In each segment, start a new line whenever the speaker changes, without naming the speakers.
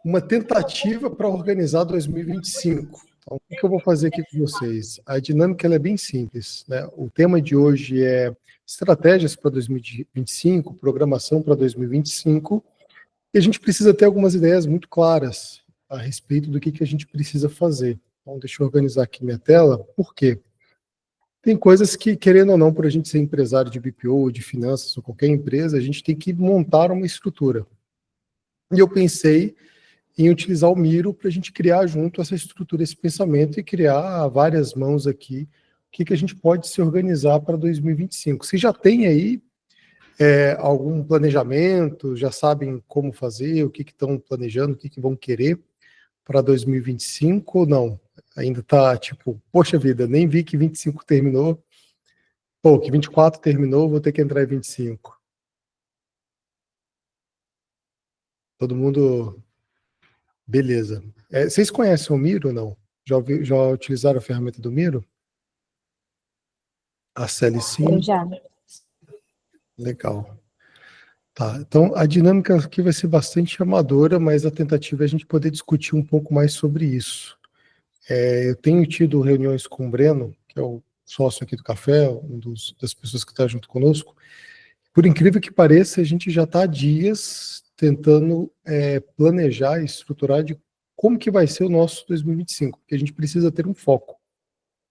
uma tentativa para organizar 2025. Então, o que eu vou fazer aqui com vocês? A dinâmica ela é bem simples, né? O tema de hoje é estratégias para 2025, programação para 2025, e a gente precisa ter algumas ideias muito claras a respeito do que a gente precisa fazer. Então, deixa eu organizar aqui minha tela. Por quê? Tem coisas que, querendo ou não, por a gente ser empresário de BPO, de finanças ou qualquer empresa, a gente tem que montar uma estrutura. E eu pensei em utilizar o Miro para a gente criar junto essa estrutura, esse pensamento e criar várias mãos aqui o que a gente pode se organizar para 2025. Se já tem aí algum planejamento, já sabem como fazer, o que estão planejando, o que vão querer para 2025 ou não? Ainda está tipo, poxa vida, nem vi que 25 terminou, pô, que 24 terminou, vou ter que entrar em 25. Todo mundo... Beleza. Vocês conhecem o Miro ou não? Já utilizaram a ferramenta do Miro? A CL5?
Eu já.
Legal. Tá, então a dinâmica aqui vai ser bastante amadora, mas a tentativa é a gente poder discutir um pouco mais sobre isso. Eu tenho tido reuniões com o Breno, que é o sócio aqui do café, das pessoas que está junto conosco. Por incrível que pareça, a gente já está há dias tentando planejar e estruturar de como que vai ser o nosso 2025, porque a gente precisa ter um foco.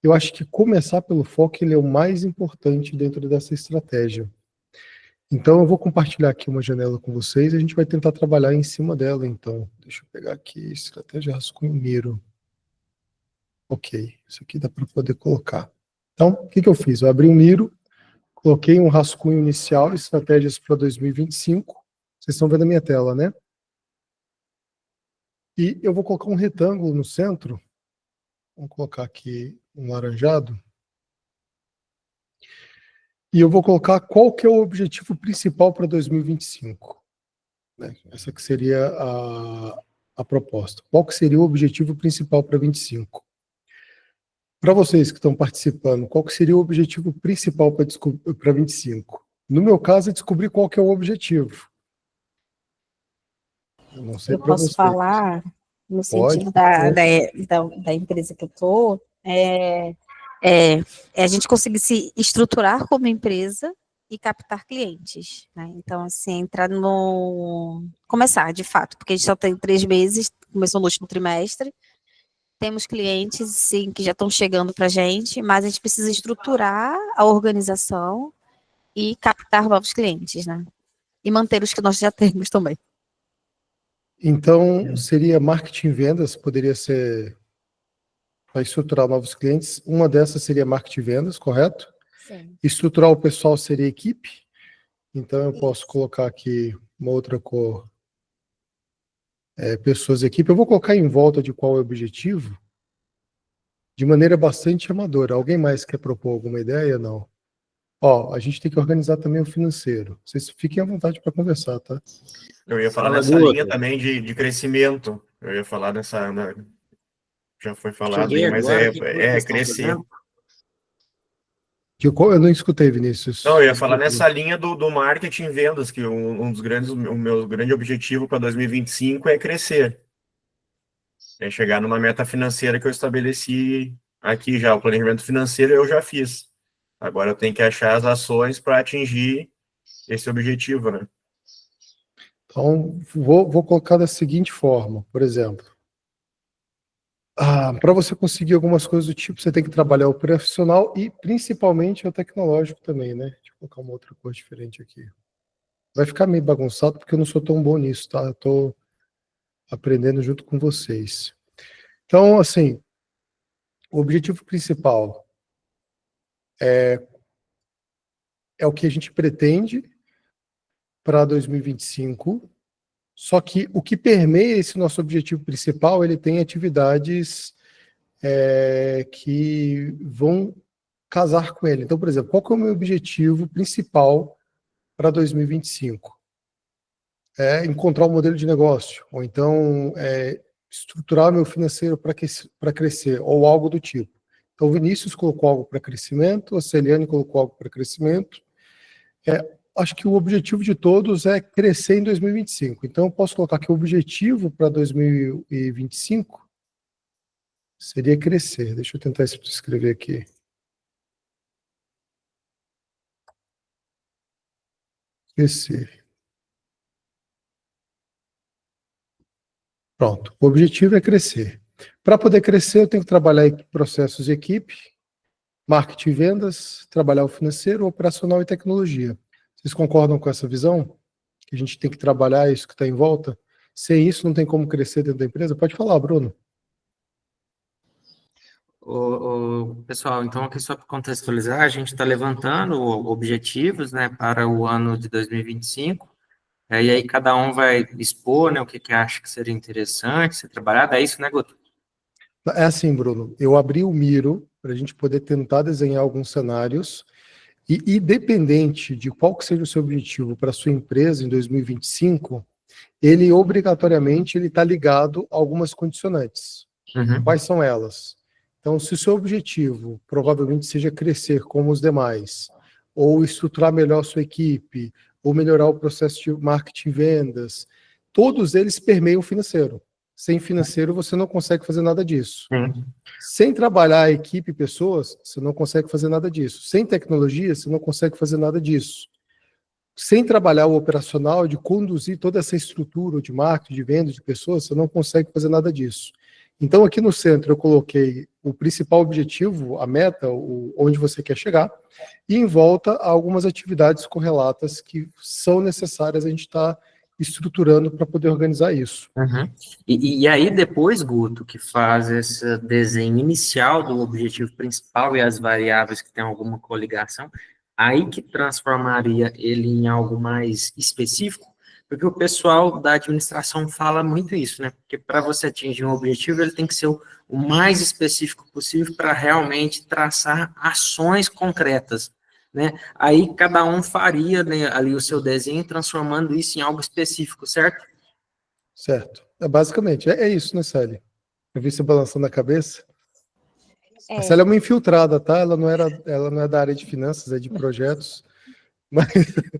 Eu acho que começar pelo foco ele é o mais importante dentro dessa estratégia. Então, eu vou compartilhar aqui uma janela com vocês e a gente vai tentar trabalhar em cima dela, então. Deixa eu pegar aqui, estratégia rascunho Miro. Ok, isso aqui dá para poder colocar. Então, o que eu fiz? Eu abri o Miro, coloquei um rascunho inicial, estratégias para 2025. Vocês estão vendo a minha tela, né? E eu vou colocar um retângulo no centro. Vamos colocar aqui um laranjado. E eu vou colocar qual que é o objetivo principal para 2025. Né? Essa que seria a proposta. Qual que seria o objetivo principal para 25? Para vocês que estão participando, qual que seria o objetivo principal para 25? No meu caso, é descobrir qual que é o objetivo. Eu não sei para vocês.
Eu posso falar no sentido da empresa que eu estou, a gente conseguir se estruturar como empresa e captar clientes, né? Então, assim, começar, de fato, porque a gente só tem 3 meses, começou no último trimestre, temos clientes, sim, que já estão chegando para a gente, mas a gente precisa estruturar a organização e captar novos clientes, né? E manter os que nós já temos também.
Então, seria marketing e vendas, poderia ser para estruturar novos clientes. Uma dessas seria marketing e vendas, correto?
Sim.
Estruturar o pessoal seria equipe. Então, eu posso colocar aqui uma outra cor. Pessoas e equipe. Eu vou colocar em volta de qual é o objetivo, de maneira bastante amadora. Alguém mais quer propor alguma ideia? Não. Ó, a gente tem que organizar também o financeiro. Vocês fiquem à vontade para conversar, tá?
Eu ia falar nessa linha também de crescimento. Eu ia falar já foi falado aí, mas crescer.
Eu não escutei, Vinícius.
Não, eu ia falar nessa linha do marketing e vendas, que o meu grande objetivo para 2025 é crescer. É chegar numa meta financeira que eu estabeleci aqui já. O planejamento financeiro eu já fiz. Agora eu tenho que achar as ações para atingir esse objetivo, né?
Então, vou colocar da seguinte forma, por exemplo. Para você conseguir algumas coisas do tipo, você tem que trabalhar o profissional e principalmente o tecnológico também, né? Deixa eu colocar uma outra cor diferente aqui. Vai ficar meio bagunçado porque eu não sou tão bom nisso, tá? Eu tô aprendendo junto com vocês. Então, assim, o objetivo principal é o que a gente pretende para 2025, só que o que permeia esse nosso objetivo principal, ele tem atividades que vão casar com ele. Então, por exemplo, qual que é o meu objetivo principal para 2025? É encontrar um modelo de negócio, ou então estruturar meu financeiro para crescer, ou algo do tipo. Então, o Vinícius colocou algo para crescimento, a Celiane colocou algo para crescimento. acho que o objetivo de todos é crescer em 2025. Então, eu posso colocar que o objetivo para 2025 seria crescer. Deixa eu tentar escrever aqui. Crescer. Pronto. O objetivo é crescer. Para poder crescer, eu tenho que trabalhar em processos de equipe, marketing e vendas, trabalhar o financeiro, operacional e tecnologia. Vocês concordam com essa visão? Que a gente tem que trabalhar isso que está em volta? Sem isso, não tem como crescer dentro da empresa? Pode falar, Bruno.
Pessoal, então aqui só para contextualizar, a gente está levantando objetivos, né, para o ano de 2025, e aí cada um vai expor, né, o que que acha que seria interessante ser trabalhado, é isso, né, Guto?
É assim, Bruno, eu abri o Miro para a gente poder tentar desenhar alguns cenários e, independente de qual que seja o seu objetivo para a sua empresa em 2025, ele obrigatoriamente ele está ligado a algumas condicionantes.
Uhum.
Quais são elas? Então, se o seu objetivo provavelmente seja crescer como os demais, ou estruturar melhor a sua equipe, ou melhorar o processo de marketing e vendas, todos eles permeiam o financeiro. Sem financeiro, você não consegue fazer nada disso.
Sim.
Sem trabalhar a equipe e pessoas, você não consegue fazer nada disso. Sem tecnologia, você não consegue fazer nada disso. Sem trabalhar o operacional, de conduzir toda essa estrutura de marketing, de venda de pessoas, você não consegue fazer nada disso. Então, aqui no centro, eu coloquei o principal objetivo, a meta, onde você quer chegar, e em volta, algumas atividades correlatas que são necessárias a gente estar estruturando para poder organizar isso.
Uhum. E aí depois, Guto, que faz esse desenho inicial do objetivo principal e as variáveis que têm alguma coligação, aí que transformaria ele em algo mais específico, porque o pessoal da administração fala muito isso, né? Porque para você atingir um objetivo, ele tem que ser o mais específico possível para realmente traçar ações concretas, né? Aí cada um faria, né, ali o seu desenho, transformando isso em algo específico, certo?
Certo. Basicamente, é isso, né, Sally? Eu vi você balançando a cabeça. A Sally é uma infiltrada, tá? Ela não é da área de finanças, é de projetos, mas fica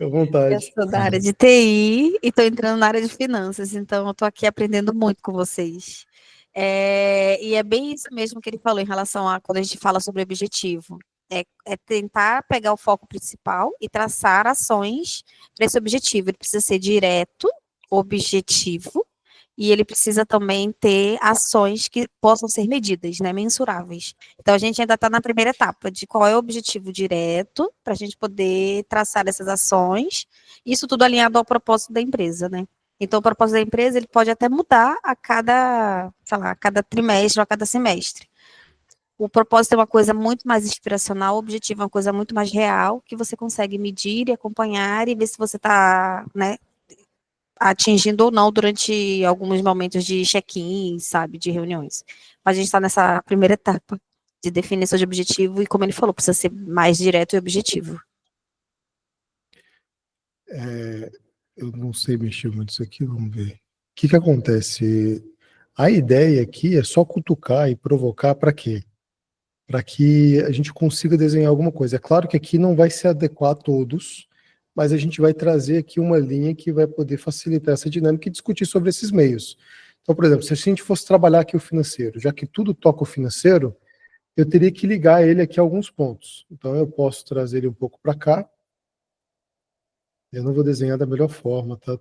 à vontade.
Eu sou da área de TI e estou entrando na área de finanças, então eu estou aqui aprendendo muito com vocês. E é bem isso mesmo que ele falou em relação a quando a gente fala sobre objetivo. É tentar pegar o foco principal e traçar ações para esse objetivo. Ele precisa ser direto, objetivo, e ele precisa também ter ações que possam ser medidas, né, mensuráveis. Então, a gente ainda está na primeira etapa de qual é o objetivo direto, para a gente poder traçar essas ações, isso tudo alinhado ao propósito da empresa, né? Então, o propósito da empresa, ele pode até mudar a cada, sei lá, a cada trimestre ou a cada semestre. O propósito é uma coisa muito mais inspiracional, o objetivo é uma coisa muito mais real, que você consegue medir e acompanhar e ver se você está, né, atingindo ou não durante alguns momentos de check-in, sabe, de reuniões. Mas a gente está nessa primeira etapa de definição de objetivo e, como ele falou, precisa ser mais direto e objetivo.
Eu não sei mexer muito isso aqui, vamos ver. O que acontece? A ideia aqui é só cutucar e provocar para quê? Para que a gente consiga desenhar alguma coisa. É claro que aqui não vai se adequar a todos, mas a gente vai trazer aqui uma linha que vai poder facilitar essa dinâmica e discutir sobre esses meios. Então, por exemplo, se a gente fosse trabalhar aqui o financeiro, já que tudo toca o financeiro, eu teria que ligar ele aqui a alguns pontos. Então, eu posso trazer ele um pouco para cá. Eu não vou desenhar da melhor forma, tá?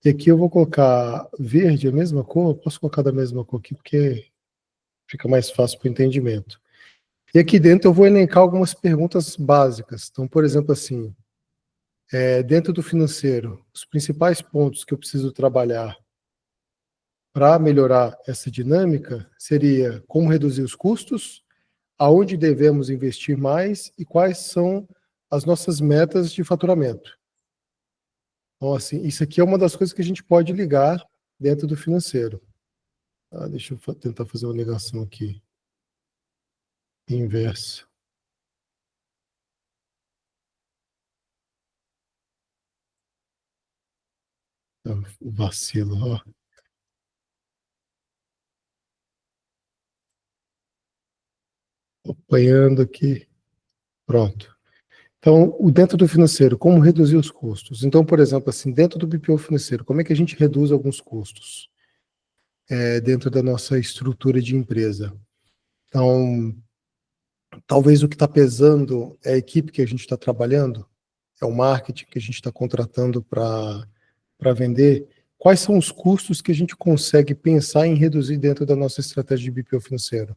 E aqui eu vou colocar verde, a mesma cor. Eu posso colocar da mesma cor aqui, porque fica mais fácil para o entendimento. E aqui dentro eu vou elencar algumas perguntas básicas. Então, por exemplo, assim, dentro do financeiro, os principais pontos que eu preciso trabalhar para melhorar essa dinâmica seria como reduzir os custos, aonde devemos investir mais e quais são as nossas metas de faturamento. Então, assim, isso aqui é uma das coisas que a gente pode ligar dentro do financeiro. Deixa eu tentar fazer uma ligação aqui inversa. O vacilo, ó. Apanhando aqui. Pronto. Então, dentro do financeiro, como reduzir os custos? Então, por exemplo, assim, dentro do BPO financeiro, como é que a gente reduz alguns custos dentro da nossa estrutura de empresa? Então, talvez o que está pesando é a equipe que a gente está trabalhando, é o marketing que a gente está contratando para vender. Quais são os custos que a gente consegue pensar em reduzir dentro da nossa estratégia de BPO financeiro?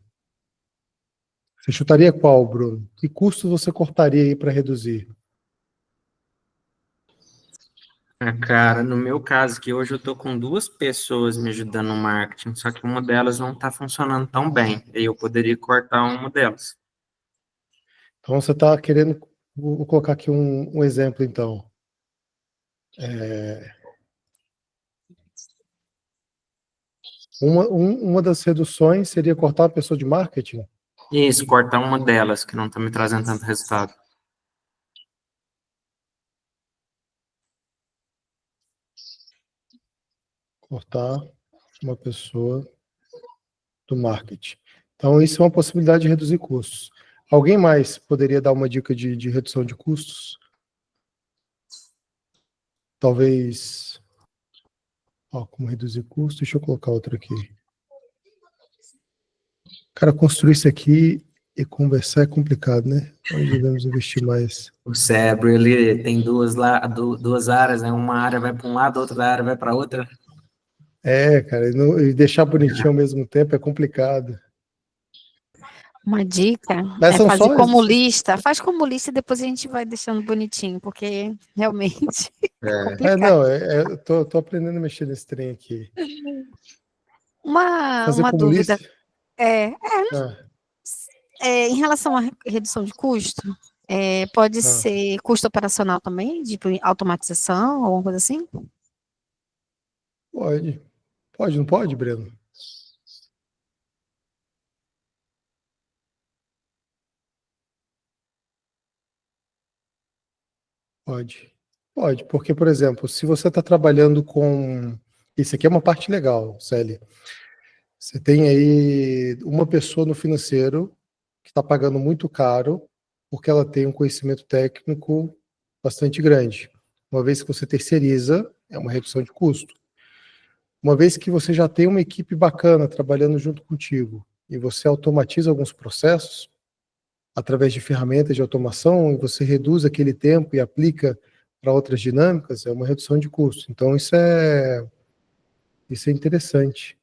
Você chutaria qual, Bruno? Que custos você cortaria aí para reduzir?
Cara, no meu caso, que hoje eu tô com 2 pessoas me ajudando no marketing, só que uma delas não tá funcionando tão bem, e eu poderia cortar uma delas.
Então, você está querendo. Vou colocar aqui um exemplo, então. Uma das reduções seria cortar a pessoa de marketing.
Isso, cortar uma delas, que não tá me trazendo tanto resultado.
Cortar uma pessoa do marketing. Então, isso é uma possibilidade de reduzir custos. Alguém mais poderia dar uma dica de redução de custos? Talvez. Ó, como reduzir custos? Deixa eu colocar outro aqui. Cara, construir isso aqui e conversar é complicado, né? Onde devemos investir mais?
O cérebro, ele tem duas áreas, né? Uma área vai para um lado, outra área vai para outra.
Cara, e deixar bonitinho ao mesmo tempo é complicado.
Uma dica
Mas
é
são
fazer
só.
como lista. Faz como lista e depois a gente vai deixando bonitinho, porque realmente é complicado.
Não, eu tô aprendendo a mexer nesse trem aqui. Fazer
Uma
como
dúvida
lista?
é,
Ah,
em relação à redução de custo, pode
ah.
ser custo operacional também, tipo automatização, alguma coisa assim?
Pode. Pode, não pode, Breno? Pode. Pode, porque, por exemplo, se você está trabalhando com. Isso aqui é uma parte legal, Célia. Você tem aí uma pessoa no financeiro que está pagando muito caro porque ela tem um conhecimento técnico bastante grande. Uma vez que você terceiriza, é uma redução de custo. Uma vez que você já tem uma equipe bacana trabalhando junto contigo e você automatiza alguns processos através de ferramentas de automação e você reduz aquele tempo e aplica para outras dinâmicas, é uma redução de custo. Então isso é interessante.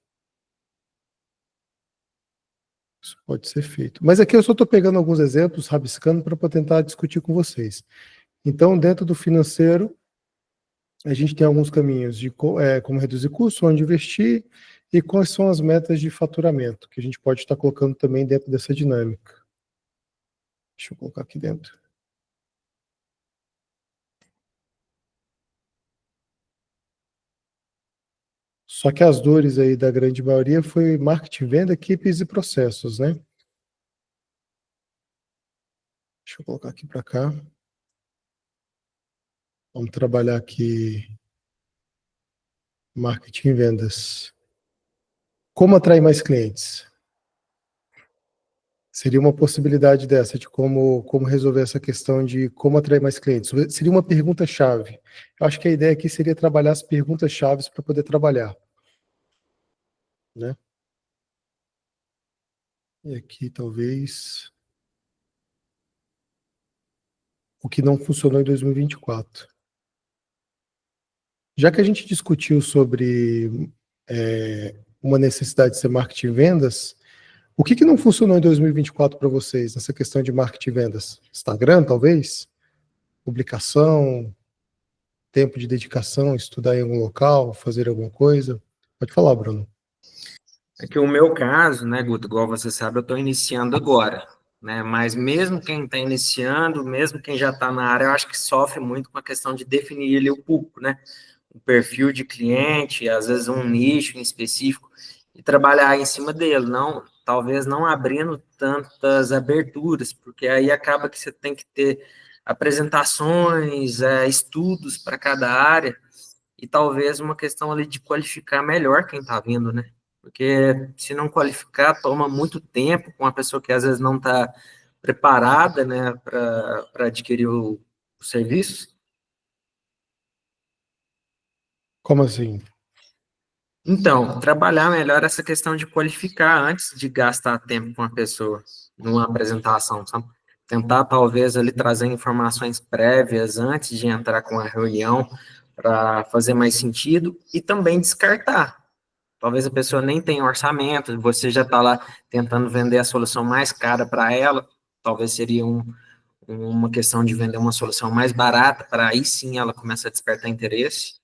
Isso pode ser feito. Mas aqui eu só estou pegando alguns exemplos, rabiscando, para tentar discutir com vocês. Então, dentro do financeiro, a gente tem alguns caminhos de como reduzir custos, onde investir e quais são as metas de faturamento, que a gente pode estar colocando também dentro dessa dinâmica. Deixa eu colocar aqui dentro. Só que as dores aí da grande maioria foi marketing, venda, equipes e processos, né? Deixa eu colocar aqui para cá. Vamos trabalhar aqui marketing e vendas. Como atrair mais clientes? Seria uma possibilidade dessa, de como resolver essa questão de como atrair mais clientes. Seria uma pergunta-chave. Eu acho que a ideia aqui seria trabalhar as perguntas-chaves para poder trabalhar, né? E aqui, talvez, o que não funcionou em 2024. Já que a gente discutiu sobre uma necessidade de ser marketing e vendas, o que não funcionou em 2024 para vocês nessa questão de marketing e vendas? Instagram, talvez? Publicação, tempo de dedicação, estudar em algum local, fazer alguma coisa? Pode falar, Bruno.
É que o meu caso, né, Guto, igual você sabe, eu estou iniciando agora, né, mas mesmo quem está iniciando, mesmo quem já está na área, eu acho que sofre muito com a questão de definir ele o público, né, o perfil de cliente, às vezes um nicho em específico, e trabalhar em cima dele, não, talvez não abrindo tantas aberturas, porque aí acaba que você tem que ter apresentações, estudos para cada área, e talvez uma questão ali de qualificar melhor quem está vindo, né? Porque se não qualificar, toma muito tempo com uma pessoa que às vezes não está preparada, né, para adquirir os serviços?
Como assim?
Então, trabalhar melhor essa questão de qualificar antes de gastar tempo com a pessoa numa apresentação, sabe? Tentar, talvez, ali trazer informações prévias antes de entrar com a reunião para fazer mais sentido e também descartar. Talvez a pessoa nem tenha orçamento, você já está lá tentando vender a solução mais cara para ela, talvez seria uma questão de vender uma solução mais barata, para aí sim ela começar a despertar interesse.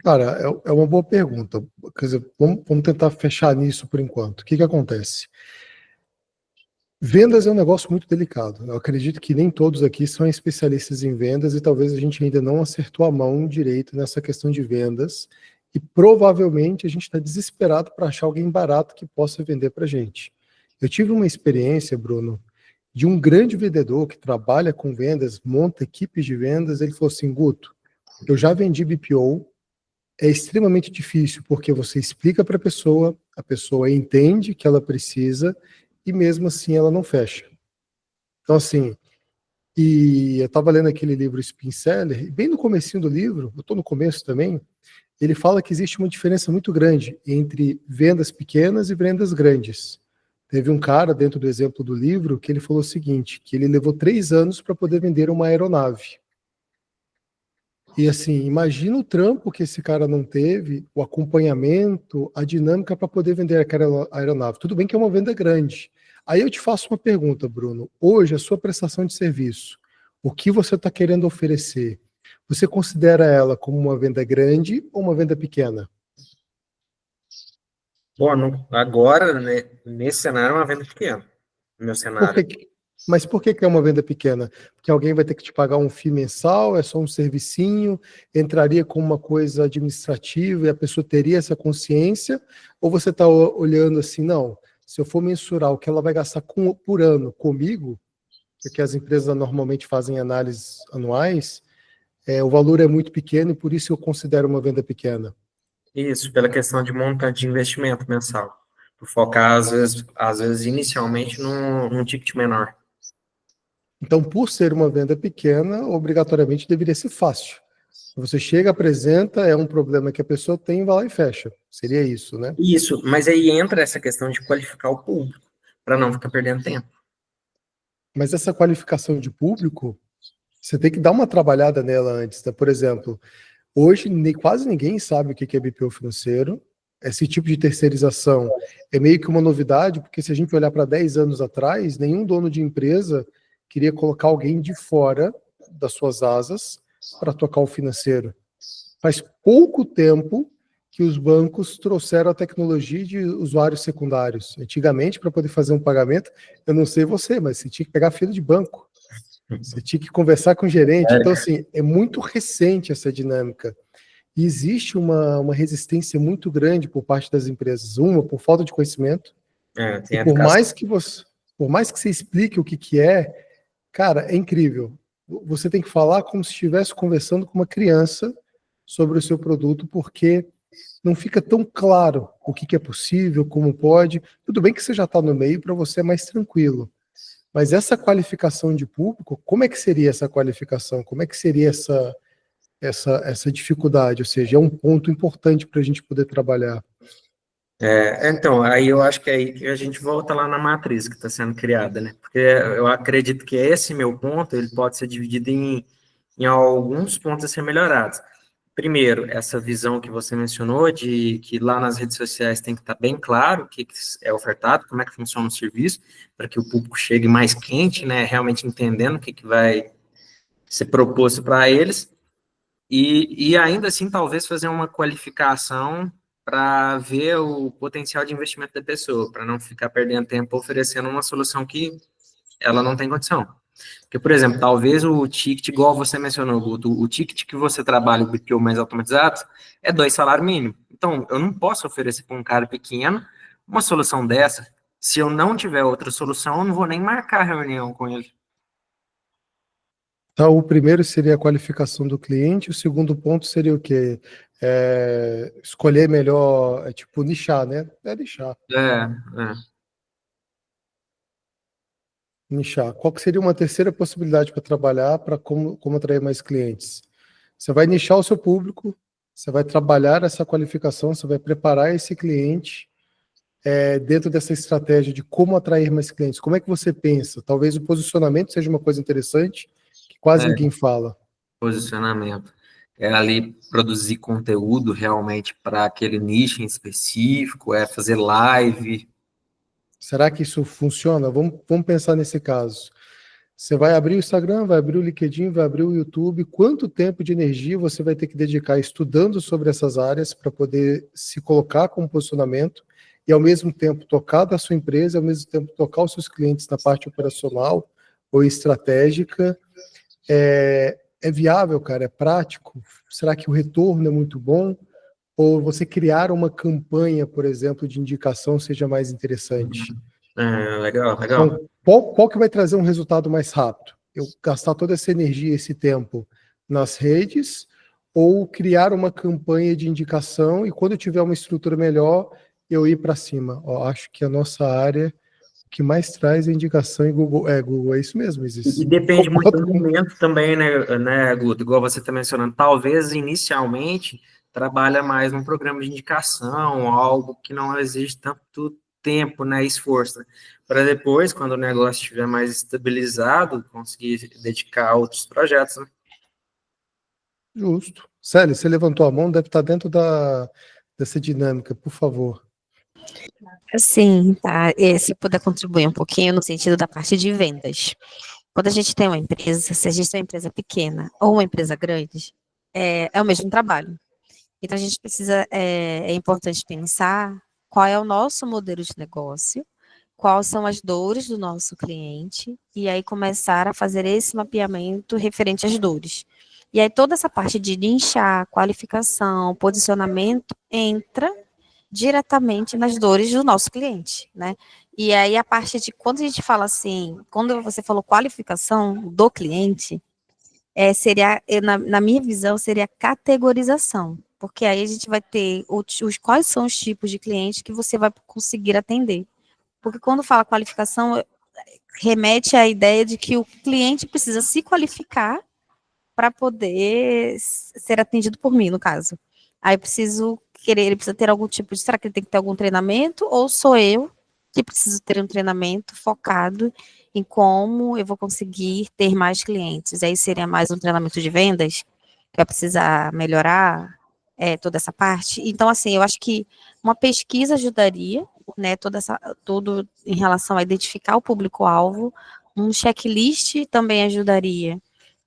Cara, é uma boa pergunta. Quer dizer, vamos tentar fechar nisso por enquanto. O que acontece? Vendas é um negócio muito delicado. Eu acredito que nem todos aqui são especialistas em vendas e talvez a gente ainda não acertou a mão direito nessa questão de vendas e provavelmente a gente está desesperado para achar alguém barato que possa vender para a gente. Eu tive uma experiência, Bruno, de um grande vendedor que trabalha com vendas, monta equipes de vendas. Ele falou assim: Guto, eu já vendi BPO, é extremamente difícil porque você explica para a pessoa entende que ela precisa e mesmo assim ela não fecha. Então, assim, e eu estava lendo aquele livro Spin Seller, e bem no comecinho do livro, eu estou no começo também, ele fala que existe uma diferença muito grande entre vendas pequenas e vendas grandes. Teve um cara dentro do exemplo do livro que ele falou o seguinte, que ele levou 3 anos para poder vender uma aeronave. E assim, imagina o trampo que esse cara não teve, o acompanhamento, a dinâmica para poder vender aquela aeronave. Tudo bem que é uma venda grande. Aí eu te faço uma pergunta, Bruno. Hoje, a sua prestação de serviço, o que você está querendo oferecer, você considera ela como uma venda grande ou uma venda pequena?
Bom, agora, né, nesse cenário, é uma venda pequena, no meu
Por
cenário.
que, mas por que é uma venda pequena? Porque alguém vai ter que te pagar um FII mensal, é só um servicinho, entraria como uma coisa administrativa e a pessoa teria essa consciência? Ou você está olhando assim, não, se eu for mensurar o que ela vai gastar por ano comigo, porque as empresas normalmente fazem análises anuais, o valor é muito pequeno e por isso eu considero uma venda pequena.
Isso, pela questão de montante de investimento mensal. Por focar, às vezes inicialmente, num ticket menor.
Então, por ser uma venda pequena, obrigatoriamente deveria ser fácil. Você chega, apresenta, é um problema que a pessoa tem, vai lá e fecha. Seria isso, né?
Isso, mas aí entra essa questão de qualificar o público, para não ficar perdendo tempo.
Mas essa qualificação de público, você tem que dar uma trabalhada nela antes, né? Por exemplo, hoje quase ninguém sabe o que é BPO financeiro. Esse tipo de terceirização é meio que uma novidade, porque se a gente olhar para 10 anos atrás, nenhum dono de empresa queria colocar alguém de fora das suas asas para tocar o financeiro. Faz pouco tempo que os bancos trouxeram a tecnologia de usuários secundários. Antigamente, para poder fazer um pagamento, eu não sei você, mas você tinha que pegar fila de banco. Você tinha que conversar com o gerente. Então, assim, é muito recente essa dinâmica. E existe uma resistência muito grande por parte das empresas. Uma, por falta de conhecimento. E
Tem a educação.
por mais que você explique o que é, cara, é incrível. Você tem que falar como se estivesse conversando com uma criança sobre o seu produto, porque não fica tão claro o que é possível, como pode. Tudo bem que você já está no meio, para você é mais tranquilo. Mas essa qualificação de público, como é que seria essa qualificação? Como é que seria essa dificuldade? Ou seja, é um ponto importante para a gente poder trabalhar.
Então, aí eu acho que é aí que a gente volta lá na matriz que está sendo criada, né? Porque eu acredito que esse meu ponto, ele pode ser dividido em alguns pontos a ser melhorados. Primeiro, essa visão que você mencionou de que lá nas redes sociais tem que estar bem claro o que é ofertado, como é que funciona o serviço, para que o público chegue mais quente, né? Realmente entendendo o que vai ser proposto para eles. E ainda assim, talvez fazer uma qualificação para ver o potencial de investimento da pessoa, para não ficar perdendo tempo oferecendo uma solução que ela não tem condição. Porque, por exemplo, talvez o ticket, igual você mencionou, Guto, o ticket que você trabalha, o BPO mais automatizado, é 2 salários mínimos. Então, eu não posso oferecer para um cara pequeno uma solução dessa. Se eu não tiver outra solução, eu não vou nem marcar reunião com ele.
Então, o primeiro seria a qualificação do cliente, o segundo ponto seria o quê? Escolher melhor, tipo, nichar, né? É nichar.
É.
Nichar. Qual que seria uma terceira possibilidade para trabalhar para como atrair mais clientes? Você vai nichar o seu público, você vai trabalhar essa qualificação, você vai preparar esse cliente dentro dessa estratégia de como atrair mais clientes. Como é que você pensa? Talvez o posicionamento seja uma coisa interessante, que quase ninguém fala.
Posicionamento. É ali produzir conteúdo realmente para aquele nicho em específico, é fazer live.
Será que isso funciona? Vamos pensar nesse caso. Você vai abrir o Instagram, vai abrir o LinkedIn, vai abrir o YouTube. Quanto tempo de energia você vai ter que dedicar estudando sobre essas áreas para poder se colocar como posicionamento e, ao mesmo tempo, tocar da sua empresa, ao mesmo tempo, tocar os seus clientes na parte operacional ou estratégica? É viável, cara? É prático? Será que o retorno é muito bom? Ou você criar uma campanha, por exemplo, de indicação seja mais interessante?
Legal, legal.
Então, qual que vai trazer um resultado mais rápido? Eu gastar toda essa energia, esse tempo nas redes, ou criar uma campanha de indicação e quando eu tiver uma estrutura melhor, eu ir para cima? Ó, acho que a nossa área que mais traz a indicação em Google é isso mesmo,
E depende muito do momento também, né, Guto? Igual você está mencionando, talvez inicialmente trabalha mais num programa de indicação, algo que não exige tanto tempo, né, esforço, para depois, quando o negócio estiver mais estabilizado, conseguir dedicar a outros projetos, né?
Justo. Célio, você levantou a mão, deve estar dentro dessa dinâmica, por favor.
Sim, tá. Se puder contribuir um pouquinho no sentido da parte de vendas. Quando a gente tem uma empresa, se a gente tem uma empresa pequena ou uma empresa grande, é o mesmo trabalho. Então, a gente precisa, é importante pensar qual é o nosso modelo de negócio, quais são as dores do nosso cliente, e aí começar a fazer esse mapeamento referente às dores. E aí toda essa parte de nichar, qualificação, posicionamento, entra diretamente nas dores do nosso cliente, né? E aí a parte de, quando a gente fala assim, quando você falou qualificação do cliente, seria, na minha visão, seria categorização, porque aí a gente vai ter quais são os tipos de clientes que você vai conseguir atender. Porque quando fala qualificação, remete à ideia de que o cliente precisa se qualificar para poder ser atendido por mim, no caso. Aí eu preciso ele precisa ter algum tipo de, será que ele tem que ter algum treinamento, ou sou eu que preciso ter um treinamento focado em como eu vou conseguir ter mais clientes? Aí seria mais um treinamento de vendas, que vai precisar melhorar toda essa parte. Então, assim, eu acho que uma pesquisa ajudaria, né, tudo em relação a identificar o público-alvo, um checklist também ajudaria.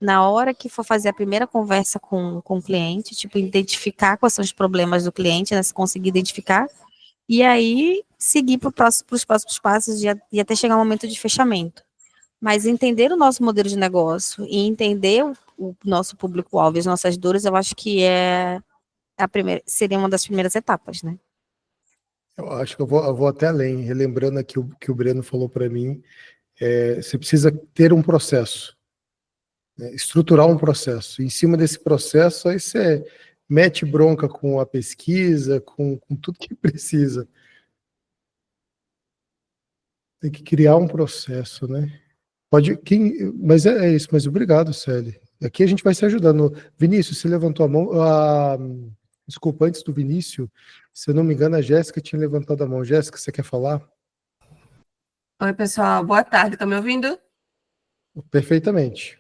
Na hora que for fazer a primeira conversa com o cliente, tipo, identificar quais são os problemas do cliente, né, se conseguir identificar, e aí seguir para os próximos passos e até chegar ao momento de fechamento. Mas entender o nosso modelo de negócio e entender o nosso público-alvo e as nossas dores, eu acho que seria uma das primeiras etapas, né?
Eu acho que eu vou até além, relembrando aqui o que o Breno falou para mim, você precisa ter um processo, né, estruturar um processo. Em cima desse processo, aí você mete bronca com a pesquisa, com tudo que precisa. Tem que criar um processo, né? Mas é isso, mas obrigado, Célia. Aqui a gente vai se ajudando. Vinícius, você levantou a mão. Desculpa, antes do Vinícius, se eu não me engano, a Jéssica tinha levantado a mão. Jéssica, você quer falar?
Oi, pessoal, boa tarde, estão me ouvindo?
Perfeitamente.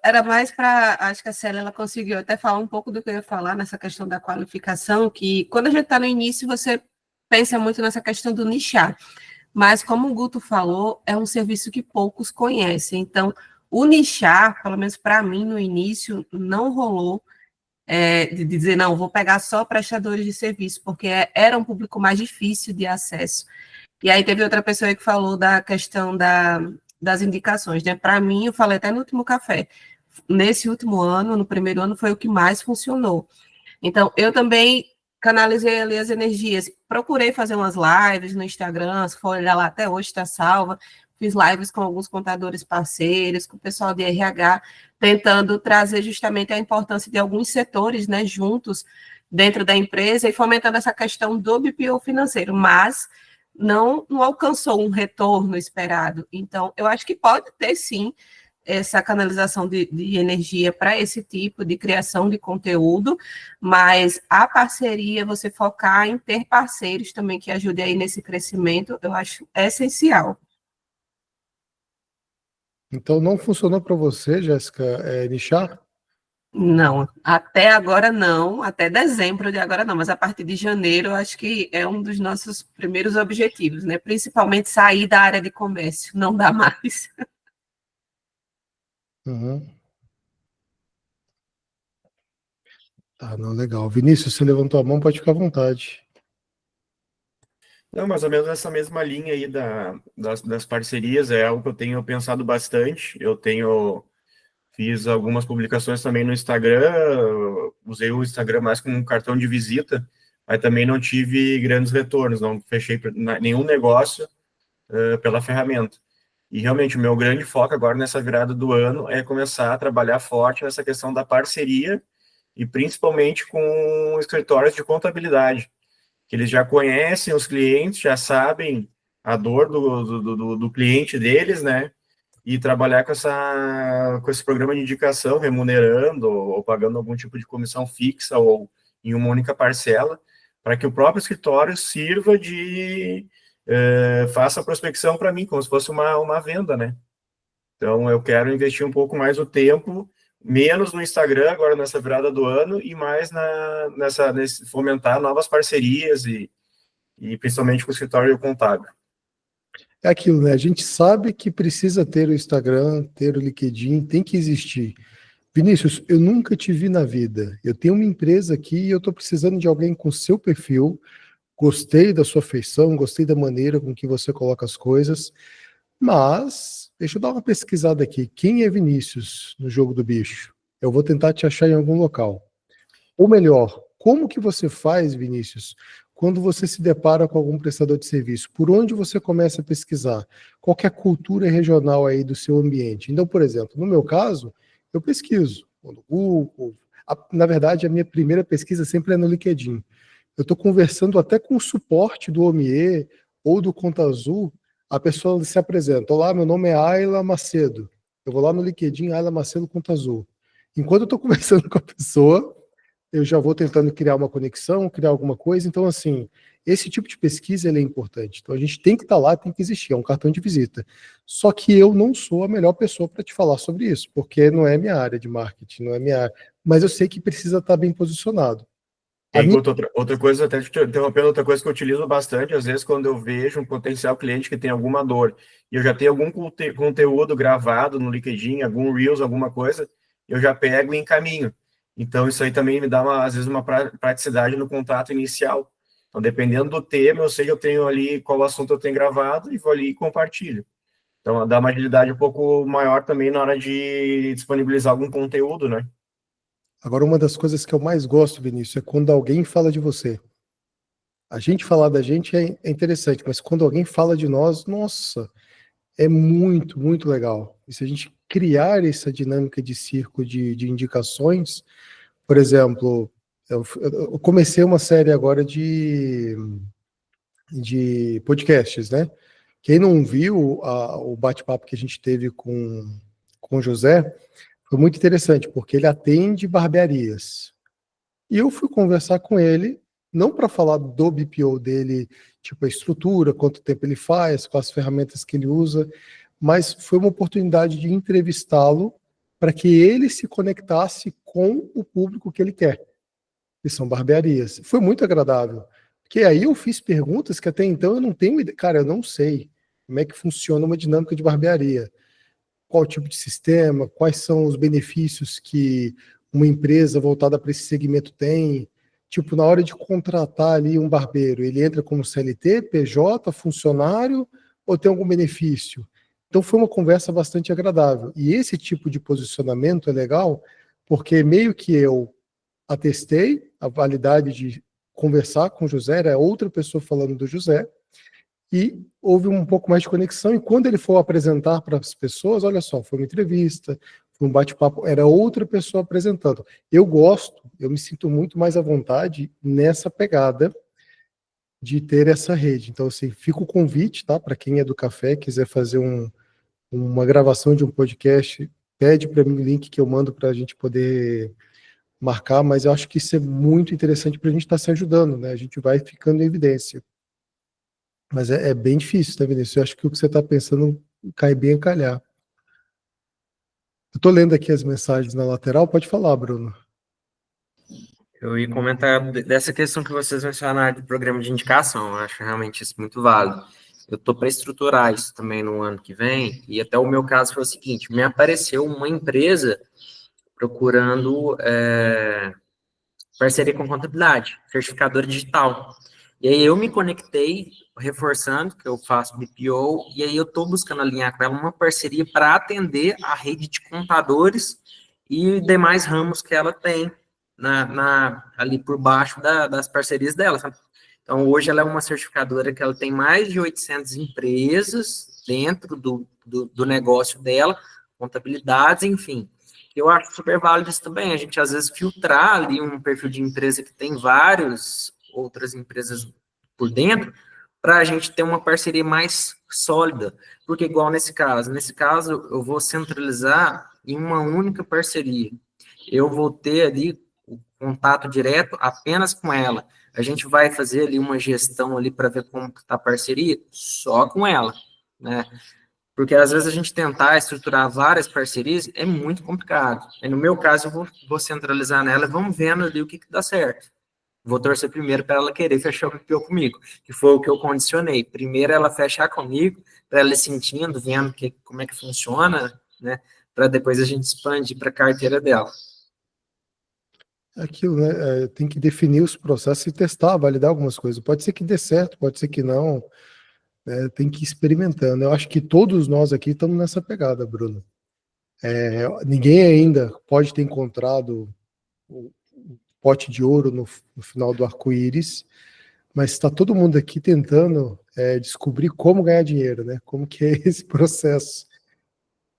Era mais para, acho que a Célia ela conseguiu até falar um pouco do que eu ia falar nessa questão da qualificação, que quando a gente está no início, você pensa muito nessa questão do nichar, mas como o Guto falou, é um serviço que poucos conhecem, então o nichar, pelo menos para mim no início, não rolou de dizer, não, vou pegar só prestadores de serviço, porque era um público mais difícil de acesso. E aí teve outra pessoa que falou da questão das indicações, né? Para mim, eu falei até no último café, nesse último ano, no primeiro ano, foi o que mais funcionou. Então, eu também canalizei ali as energias, procurei fazer umas lives no Instagram, se for olhar lá, até hoje está salva, fiz lives com alguns contadores parceiros, com o pessoal de RH, tentando trazer justamente a importância de alguns setores, né, juntos dentro da empresa e fomentando essa questão do BPO financeiro, mas não alcançou um retorno esperado. Então, eu acho que pode ter, sim, essa canalização de energia para esse tipo de criação de conteúdo, mas a parceria, você focar em ter parceiros também que ajudem aí nesse crescimento, eu acho essencial.
Então, não funcionou para você, Jéssica, nichar?
Não, até agora não, até dezembro de agora não, mas a partir de janeiro eu acho que é um dos nossos primeiros objetivos, né? Principalmente sair da área de comércio, não dá mais.
Uhum. Tá, não, legal. Vinícius, você levantou a mão, pode ficar à vontade.
Não, mais ou menos nessa mesma linha aí das parcerias, é algo que eu tenho pensado bastante. Fiz algumas publicações também no Instagram, usei o Instagram mais como um cartão de visita, mas também não tive grandes retornos, não fechei nenhum negócio pela ferramenta. E realmente o meu grande foco agora nessa virada do ano é começar a trabalhar forte nessa questão da parceria e principalmente com escritórios de contabilidade, que eles já conhecem os clientes, já sabem a dor do cliente deles, né? E trabalhar com esse programa de indicação, remunerando ou pagando algum tipo de comissão fixa ou em uma única parcela, para que o próprio escritório sirva faça a prospecção para mim, como se fosse uma venda, né? Então, eu quero investir um pouco mais o tempo, menos no Instagram, agora nessa virada do ano, e mais nesse fomentar novas parcerias e principalmente com o escritório contábil.
É aquilo, né? A gente sabe que precisa ter o Instagram, ter o LinkedIn, tem que existir. Vinícius, eu nunca te vi na vida. Eu tenho uma empresa aqui e eu estou precisando de alguém com seu perfil. Gostei da sua feição, gostei da maneira com que você coloca as coisas, mas deixa eu dar uma pesquisada aqui. Quem é Vinícius no Jogo do Bicho? Eu vou tentar te achar em algum local. Ou melhor, como que você faz, Vinícius, quando você se depara com algum prestador de serviço? Por onde você começa a pesquisar? Qual que é a cultura regional aí do seu ambiente? Então, por exemplo, no meu caso, eu pesquiso no Google. Na verdade, a minha primeira pesquisa sempre é no LinkedIn. Eu estou conversando até com o suporte do OMIE ou do Conta Azul, a pessoa se apresenta. Olá, meu nome é Ayla Macedo. Eu vou lá no LinkedIn, Ayla Macedo Conta Azul. Enquanto eu estou conversando com a pessoa, eu já vou tentando criar uma conexão, criar alguma coisa. Então, assim, esse tipo de pesquisa ele é importante. Então, a gente tem que estar lá, tem que existir, é um cartão de visita. Só que eu não sou a melhor pessoa para te falar sobre isso, porque não é minha área de marketing, não é minha área. Mas eu sei que precisa estar bem posicionado.
Outra coisa, até te interrompendo, outra coisa que eu utilizo bastante, às vezes, quando eu vejo um potencial cliente que tem alguma dor, e eu já tenho algum conteúdo gravado no LinkedIn, algum Reels, alguma coisa, eu já pego e encaminho. Então, isso aí também me dá, às vezes, uma praticidade no contato inicial. Então, dependendo do tema, eu sei que eu tenho ali qual assunto eu tenho gravado e vou ali e compartilho. Então, dá uma agilidade um pouco maior também na hora de disponibilizar algum conteúdo, né?
Agora, uma das coisas que eu mais gosto, Vinícius, é quando alguém fala de você. A gente falar da gente é interessante, mas quando alguém fala de nós, nossa, é muito, muito legal. E se a gente criar essa dinâmica de circo de indicações, por exemplo, eu comecei uma série agora de podcasts, né? Quem não viu o bate-papo que a gente teve com o José, foi muito interessante, porque ele atende barbearias. E eu fui conversar com ele, não para falar do BPO dele, tipo a estrutura, quanto tempo ele faz, quais as ferramentas que ele usa, mas foi uma oportunidade de entrevistá-lo para que ele se conectasse com o público que ele quer, que são barbearias. Foi muito agradável, porque aí eu fiz perguntas que até então eu não tenho ideia. Cara, eu não sei como é que funciona uma dinâmica de barbearia. Qual tipo de sistema, quais são os benefícios que uma empresa voltada para esse segmento tem. Tipo, na hora de contratar ali um barbeiro, ele entra como CLT, PJ, funcionário, ou tem algum benefício? Então foi uma conversa bastante agradável. E esse tipo de posicionamento é legal, porque meio que eu atestei a validade de conversar com o José, era outra pessoa falando do José, e houve um pouco mais de conexão, e quando ele for apresentar para as pessoas, olha só, foi uma entrevista, foi um bate-papo, era outra pessoa apresentando. Eu gosto, eu me sinto muito mais à vontade nessa pegada, de ter essa rede. Então, assim, fica o convite, tá? Para quem é do café, quiser fazer uma gravação de um podcast, pede para mim o link que eu mando para a gente poder marcar, mas eu acho que isso é muito interessante para a gente estar se ajudando, né? A gente vai ficando em evidência. Mas é bem difícil, tá, Vinícius? Eu acho que o que você está pensando cai bem a calhar. Eu estou lendo aqui as mensagens na lateral, pode falar, Bruno.
Eu ia comentar dessa questão que vocês mencionaram do programa de indicação, eu acho realmente isso muito válido. Eu estou para estruturar isso também no ano que vem, e até o meu caso foi o seguinte, me apareceu uma empresa procurando parceria com contabilidade, certificadora digital. E aí eu me conectei, reforçando que eu faço BPO, e aí eu estou buscando alinhar com ela uma parceria para atender a rede de contadores e demais ramos que ela tem ali por baixo das parcerias dela, sabe? Então, hoje ela é uma certificadora que ela tem mais de 800 empresas dentro do negócio dela, contabilidades, enfim. Eu acho super válido isso também, a gente às vezes filtrar ali um perfil de empresa que tem várias outras empresas por dentro, para a gente ter uma parceria mais sólida, porque igual nesse caso eu vou centralizar em uma única parceria, eu vou ter ali o contato direto apenas com ela, a gente vai fazer ali uma gestão ali para ver como está a parceria, só com ela, né? Porque às vezes a gente tentar estruturar várias parcerias é muito complicado. E no meu caso, eu vou centralizar nela e vamos vendo ali o que dá certo. Vou torcer primeiro para ela querer fechar o PPO comigo, que foi o que eu condicionei. Primeiro ela fechar comigo, para ela ir sentindo, vendo como é que funciona, né? Para depois a gente expandir para a carteira dela.
Aquilo, né? Tem que definir os processos e testar, validar algumas coisas. Pode ser que dê certo, pode ser que não. Tem que ir experimentando. Eu acho que todos nós aqui estamos nessa pegada, Bruno. Ninguém ainda pode ter encontrado o pote de ouro no final do arco-íris, mas está todo mundo aqui tentando descobrir como ganhar dinheiro, né? Como que é esse processo,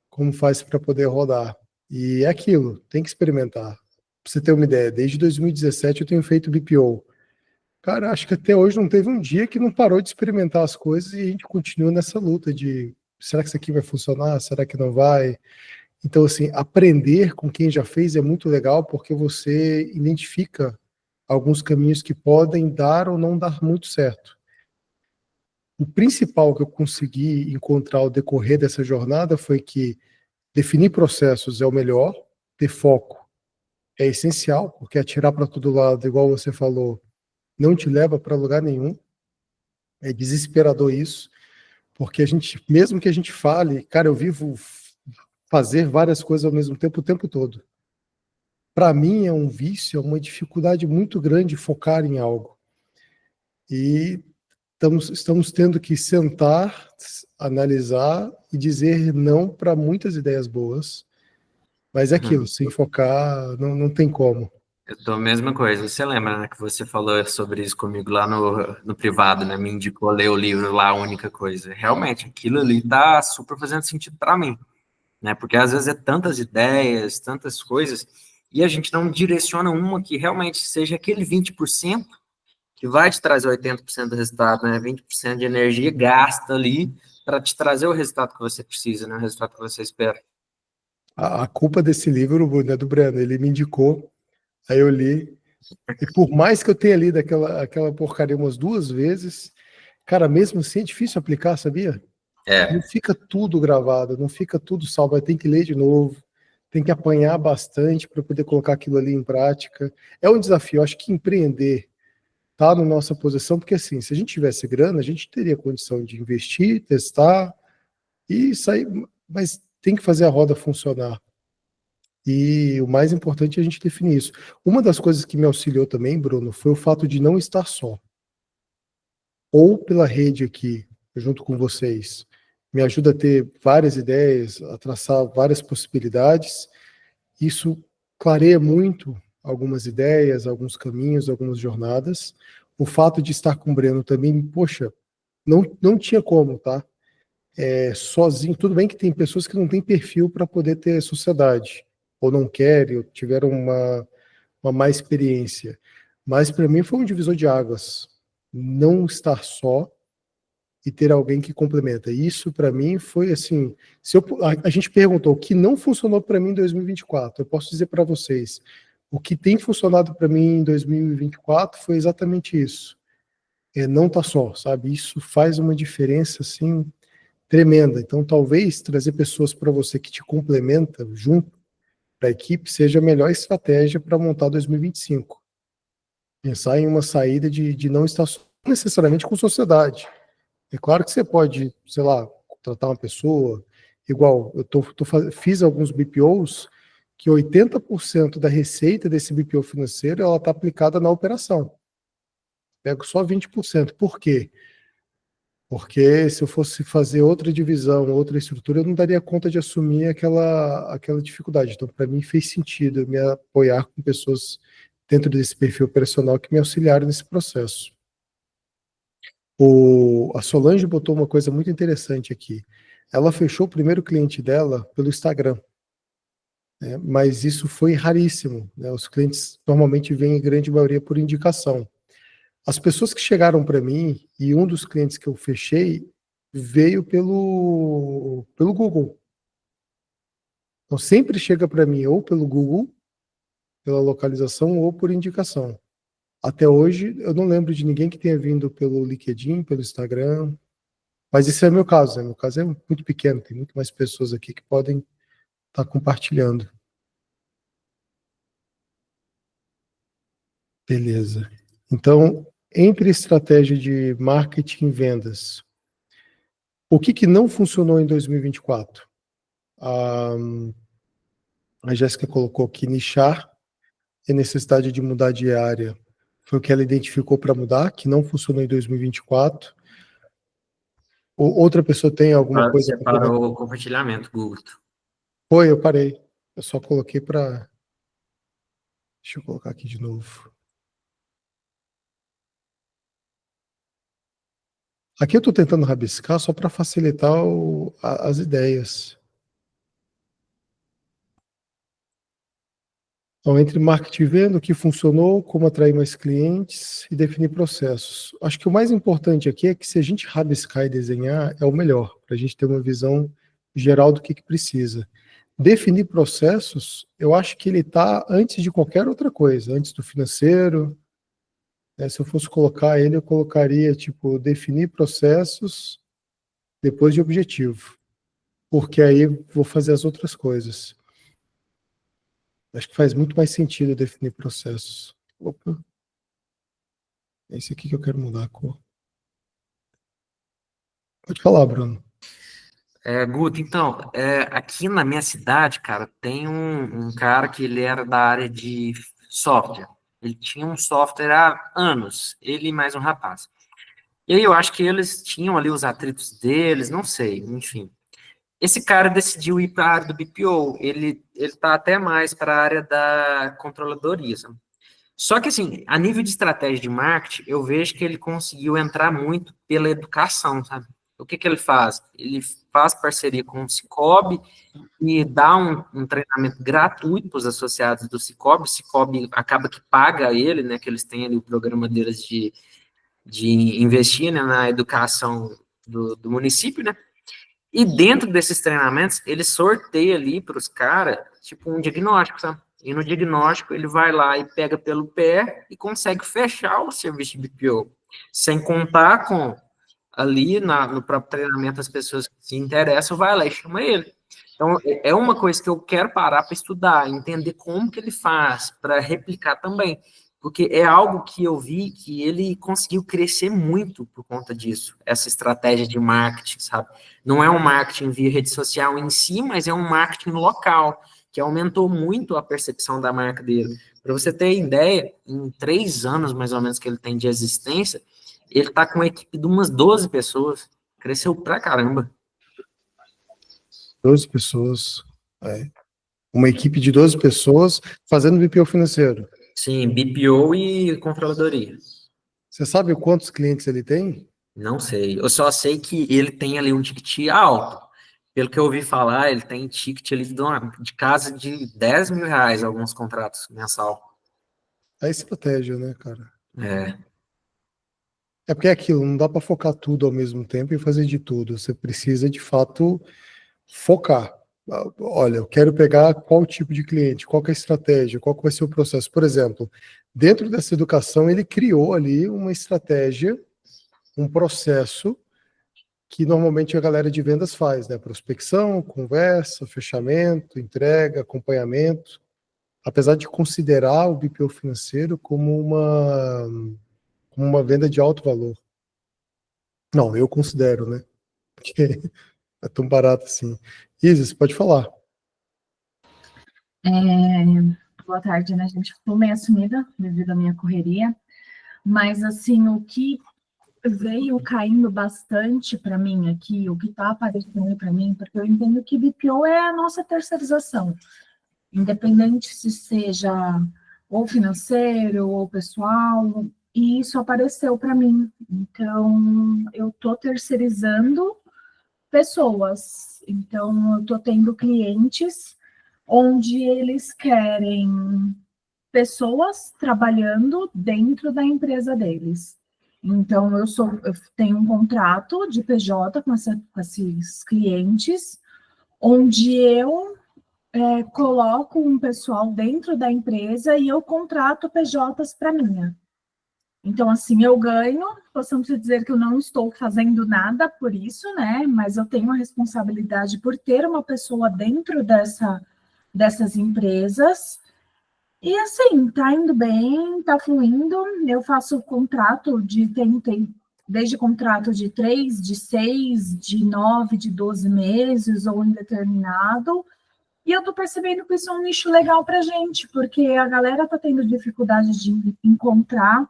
como faz para poder rodar. E é aquilo, tem que experimentar. Para você ter uma ideia, desde 2017 eu tenho feito BPO. Cara, acho que até hoje não teve um dia que não parou de experimentar as coisas e a gente continua nessa luta de será que isso aqui vai funcionar? Será que não vai? Então, assim, aprender com quem já fez é muito legal porque você identifica alguns caminhos que podem dar ou não dar muito certo. O principal que eu consegui encontrar ao decorrer dessa jornada foi que definir processos é o melhor, ter foco é essencial, porque atirar para todo lado, igual você falou, não te leva para lugar nenhum. É desesperador isso, porque a gente, mesmo que a gente fale, cara, eu vivo fazer várias coisas ao mesmo tempo o tempo todo. Para mim é um vício, é uma dificuldade muito grande focar em algo. E estamos tendo que sentar, analisar e dizer não para muitas ideias boas. Mas é aquilo, sem focar, não tem como.
Eu tô a mesma coisa. Você lembra, né, que você falou sobre isso comigo lá no privado, né? Me indicou ler o livro lá, A Única Coisa. Realmente, aquilo ali tá super fazendo sentido para mim, né? Porque às vezes é tantas ideias, tantas coisas, e a gente não direciona uma que realmente seja aquele 20% que vai te trazer 80% do resultado, né? 20% de energia gasta ali para te trazer o resultado que você precisa, né? O resultado que você espera.
A culpa desse livro, Bruno, é do Breno. Ele me indicou, aí eu li. E por mais que eu tenha lido aquela porcaria umas 2 vezes, cara, mesmo assim é difícil aplicar, sabia? Não fica tudo gravado, não fica tudo salvo. Tem que ler de novo, tem que apanhar bastante para poder colocar aquilo ali em prática. É um desafio. Eu acho que empreender tá na nossa posição, porque assim, se a gente tivesse grana, a gente teria condição de investir, testar e sair, mas tem que fazer a roda funcionar. E o mais importante é a gente definir isso. Uma das coisas que me auxiliou também, Bruno, foi o fato de não estar só. Ou pela rede aqui, junto com vocês, me ajuda a ter várias ideias, a traçar várias possibilidades. Isso clareia muito algumas ideias, alguns caminhos, algumas jornadas. O fato de estar com o Breno também, poxa, não tinha como, tá? Sozinho, tudo bem que tem pessoas que não têm perfil para poder ter sociedade, ou não querem, ou tiveram uma má experiência. Mas para mim foi um divisor de águas. não estar só e ter alguém que complementa. Isso, para mim, foi assim, a gente perguntou o que não funcionou para mim em 2024. Eu posso dizer para vocês, o que tem funcionado para mim em 2024 foi exatamente isso. Não tá só, sabe? Isso faz uma diferença, assim, tremenda. Então, talvez trazer pessoas para você que te complementam junto para a equipe seja a melhor estratégia para montar 2025. Pensar em uma saída de não estar só necessariamente com sociedade. É claro que você pode, sei lá, contratar uma pessoa, igual fiz alguns BPOs que 80% da receita desse BPO financeiro ela está aplicada na operação. Pego só 20%. Por quê? Porque se eu fosse fazer outra divisão, outra estrutura, eu não daria conta de assumir aquela dificuldade. Então, para mim, fez sentido eu me apoiar com pessoas dentro desse perfil operacional que me auxiliaram nesse processo. A Solange botou uma coisa muito interessante aqui. Ela fechou o primeiro cliente dela pelo Instagram, né? Mas isso foi raríssimo, né? Os clientes normalmente vêm, em grande maioria, por indicação. As pessoas que chegaram para mim, e um dos clientes que eu fechei, veio pelo Google. Então, sempre chega para mim ou pelo Google, pela localização, ou por indicação. Até hoje, eu não lembro de ninguém que tenha vindo pelo LinkedIn, pelo Instagram, mas esse é o meu caso, né? Meu caso é muito pequeno, tem muito mais pessoas aqui que podem estar compartilhando. Beleza. Então, entre estratégia de marketing e vendas, o que não funcionou em 2024? A Jéssica colocou aqui nichar e necessidade de mudar de área. Foi o que ela identificou para mudar, que não funcionou em 2024. Outra pessoa tem alguma coisa
Você
para comentar?
parou o compartilhamento, Guto.
Foi, eu parei. Eu só coloquei para... Deixa eu colocar aqui de novo. Aqui eu estou tentando rabiscar só para facilitar as ideias. Então, entre marketing e venda, o que funcionou, como atrair mais clientes e definir processos. Acho que o mais importante aqui é que se a gente rabiscar e desenhar, é o melhor, para a gente ter uma visão geral do que precisa. Definir processos, eu acho que ele está antes de qualquer outra coisa, antes do financeiro. Né? Se eu fosse colocar ele, eu colocaria, tipo, definir processos depois de objetivo, porque aí eu vou fazer as outras coisas. Acho que faz muito mais sentido definir processos. Opa, é esse aqui que eu quero mudar a cor. Pode falar, Bruno.
Guto, então, aqui na minha cidade, cara, tem um cara que ele era da área de software. Ele tinha um software há anos, ele e mais um rapaz. E aí eu acho que eles tinham ali os atritos deles, não sei, enfim. Esse cara decidiu ir para a área do BPO, ele tá até mais para a área da controladoria, sabe? Só que, assim, a nível de estratégia de marketing, eu vejo que ele conseguiu entrar muito pela educação, sabe? O que ele faz? Ele faz parceria com o Sicoob e dá um treinamento gratuito para os associados do Sicoob. O Sicoob acaba que paga ele, né? Que eles têm ali o programa deles de investir, né, na educação do município, né? E dentro desses treinamentos, ele sorteia ali para os caras, tipo, um diagnóstico, sabe? E no diagnóstico, ele vai lá e pega pelo pé e consegue fechar o serviço de BPO. Sem contar com, ali no próprio treinamento, as pessoas que se interessam, vai lá e chama ele. Então, é uma coisa que eu quero parar para estudar, entender como que ele faz, para replicar também. Porque é algo que eu vi que ele conseguiu crescer muito por conta disso, essa estratégia de marketing, sabe? Não é um marketing via rede social em si, mas é um marketing local, que aumentou muito a percepção da marca dele. Para você ter ideia, em 3 anos, mais ou menos, que ele tem de existência, ele está com uma equipe de umas 12 pessoas. Cresceu pra caramba.
12 pessoas. Uma equipe de 12 pessoas fazendo BPO financeiro.
Sim, BPO e controladoria.
Você sabe quantos clientes ele tem?
Não sei. Eu só sei que ele tem ali um ticket alto. Pelo que eu ouvi falar, ele tem ticket ali de casa de 10 mil reais, alguns contratos mensal.
É estratégia, né, cara?
É.
É porque é aquilo, não dá para focar tudo ao mesmo tempo e fazer de tudo. Você precisa, de fato, focar. Olha, eu quero pegar qual tipo de cliente, qual que é a estratégia, qual que vai ser o processo. Por exemplo, dentro dessa educação, ele criou ali uma estratégia, um processo que normalmente a galera de vendas faz, né? Prospecção, conversa, fechamento, entrega, acompanhamento. Apesar de considerar o BPO financeiro como uma venda de alto valor. Não, eu considero, né? Porque é tão barato assim. Isis, pode falar.
Boa tarde, né, gente? Estou meio assumida devido à minha correria, mas, assim, o que veio caindo bastante para mim aqui, o que está aparecendo para mim, porque eu entendo que BPO é a nossa terceirização, independente se seja ou financeiro ou pessoal, e isso apareceu para mim. Então, eu estou terceirizando pessoas, então, eu estou tendo clientes onde eles querem pessoas trabalhando dentro da empresa deles. Então, eu tenho um contrato de PJ com esses clientes, onde eu coloco um pessoal dentro da empresa e eu contrato PJs para minha. Então, assim, eu ganho, possamos dizer que eu não estou fazendo nada por isso, né? Mas eu tenho a responsabilidade por ter uma pessoa dentro dessas empresas. E assim, tá indo bem, tá fluindo. Eu faço contrato tem desde contrato de 3, de 6, de 9, de 12 meses ou indeterminado. E eu tô percebendo que isso é um nicho legal pra gente, porque a galera tá tendo dificuldade de encontrar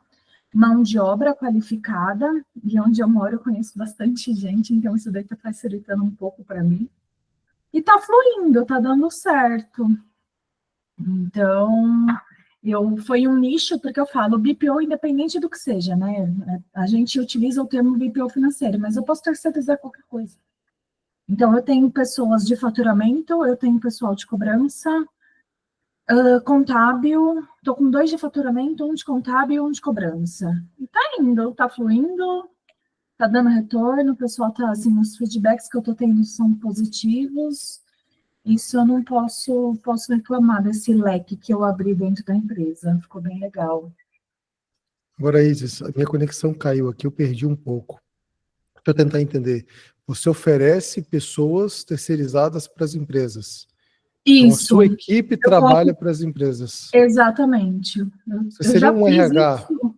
mão de obra qualificada, e onde eu moro eu conheço bastante gente, então isso daí tá facilitando um pouco para mim. E tá fluindo, tá dando certo. Então, foi um nicho, porque eu falo, BPO independente do que seja, né? A gente utiliza o termo BPO financeiro, mas eu posso terceirizar qualquer coisa. Então, eu tenho pessoas de faturamento, eu tenho pessoal de cobrança, contábil, estou com 2 de faturamento, um de contábil e um de cobrança. E tá indo, tá fluindo, tá dando retorno, o pessoal tá, assim, os feedbacks que eu tô tendo são positivos. Isso eu não posso reclamar desse leque que eu abri dentro da empresa. Ficou bem legal.
Agora, Isis, a minha conexão caiu aqui, eu perdi um pouco. Deixa eu tentar entender. Você oferece pessoas terceirizadas para as empresas. Então, a
Isso.
sua equipe trabalha para as empresas.
Exatamente.
Você seria um RH?
Isso.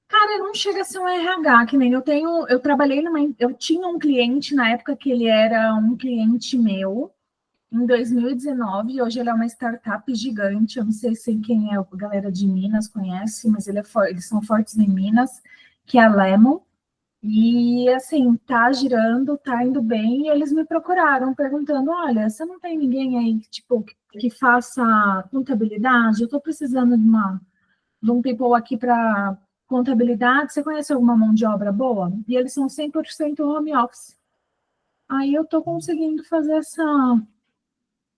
Cara, não chega a ser um RH, que nem eu trabalhei eu tinha um cliente na época que ele era um cliente meu, em 2019, hoje ele é uma startup gigante, eu não sei se quem é a galera de Minas conhece, mas eles são fortes em Minas, que é a Lemon, e assim, tá girando, tá indo bem, e eles me procuraram, perguntando, olha, você não tem ninguém aí, tipo, que faça contabilidade? Eu tô precisando de um people aqui para contabilidade, você conhece alguma mão de obra boa? E eles são 100% home office. Aí eu tô conseguindo fazer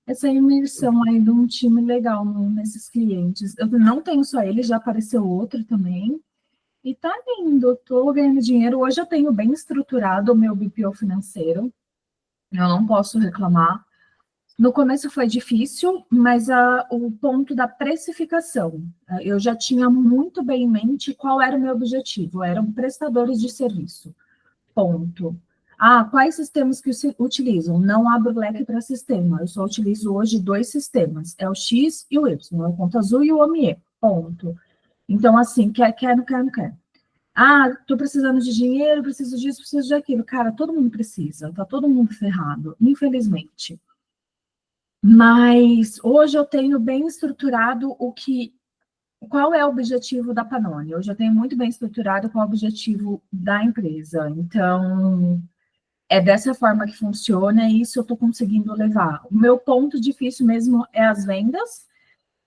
essa imersão aí de um time legal nesses clientes. Eu não tenho só ele, já apareceu outro também. E tá indo, tô ganhando dinheiro. Hoje eu tenho bem estruturado o meu BPO financeiro. Eu não posso reclamar. No começo foi difícil, mas o ponto da precificação, eu já tinha muito bem em mente qual era o meu objetivo. Eram prestadores de serviço. Ponto. Quais sistemas que se utilizam? Não abro leque para sistema, eu só utilizo hoje 2 sistemas, é o X e o Y, é o Conta Azul e o OMIE, ponto. Então, assim, não quer. Estou precisando de dinheiro, preciso disso, preciso daquilo. Cara, todo mundo precisa, tá todo mundo ferrado, infelizmente. Mas hoje eu tenho bem estruturado qual é o objetivo da Panone. Hoje eu tenho muito bem estruturado qual é o objetivo da empresa. Então, é dessa forma que funciona e isso eu estou conseguindo levar. O meu ponto difícil mesmo é as vendas,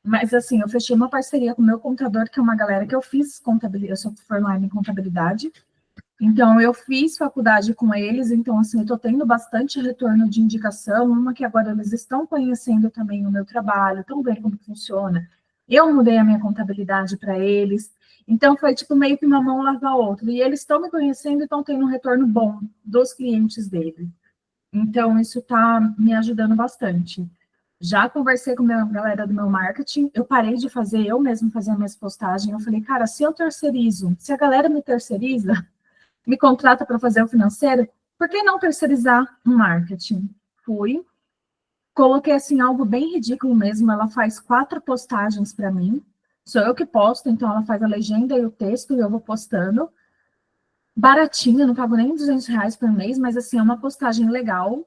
mas assim, eu fechei uma parceria com o meu contador, que é uma galera que eu fiz contabilidade, eu sou formada em contabilidade, então eu fiz faculdade com eles, então assim, eu estou tendo bastante retorno de indicação, uma que agora eles estão conhecendo também o meu trabalho, estão vendo como funciona. Eu mudei a minha contabilidade para eles, Então, foi tipo meio que uma mão lava a outra. E eles estão me conhecendo e estão tendo um retorno bom dos clientes dele. Então, isso está me ajudando bastante. Já conversei com a galera do meu marketing, eu parei de fazer, eu mesmo fazer minhas postagens. Eu falei, cara, se eu terceirizo, se a galera me terceiriza, me contrata para fazer o financeiro, por que não terceirizar o marketing? Fui, coloquei assim algo bem ridículo mesmo. Ela faz 4 postagens para mim, sou eu que posto, então ela faz a legenda e o texto e eu vou postando. Baratinho, não pago nem R$200 por mês, mas assim, é uma postagem legal.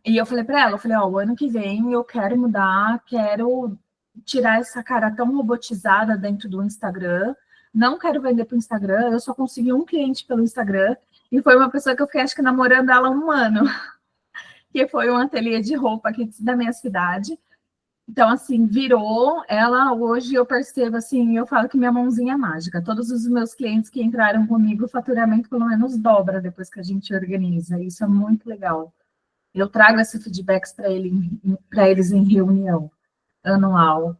E eu falei para ela, eu falei, ó, o ano que vem eu quero mudar, quero tirar essa cara tão robotizada dentro do Instagram, não quero vender para o Instagram, eu só consegui um cliente pelo Instagram, e foi uma pessoa que eu fiquei, acho que, namorando ela 1 ano, que foi um ateliê de roupa aqui da minha cidade. Então, assim, virou, ela hoje eu percebo, assim, eu falo que minha mãozinha é mágica. Todos os meus clientes que entraram comigo, o faturamento pelo menos dobra depois que a gente organiza. Isso é muito legal. Eu trago esse feedbacks para eles em reunião anual.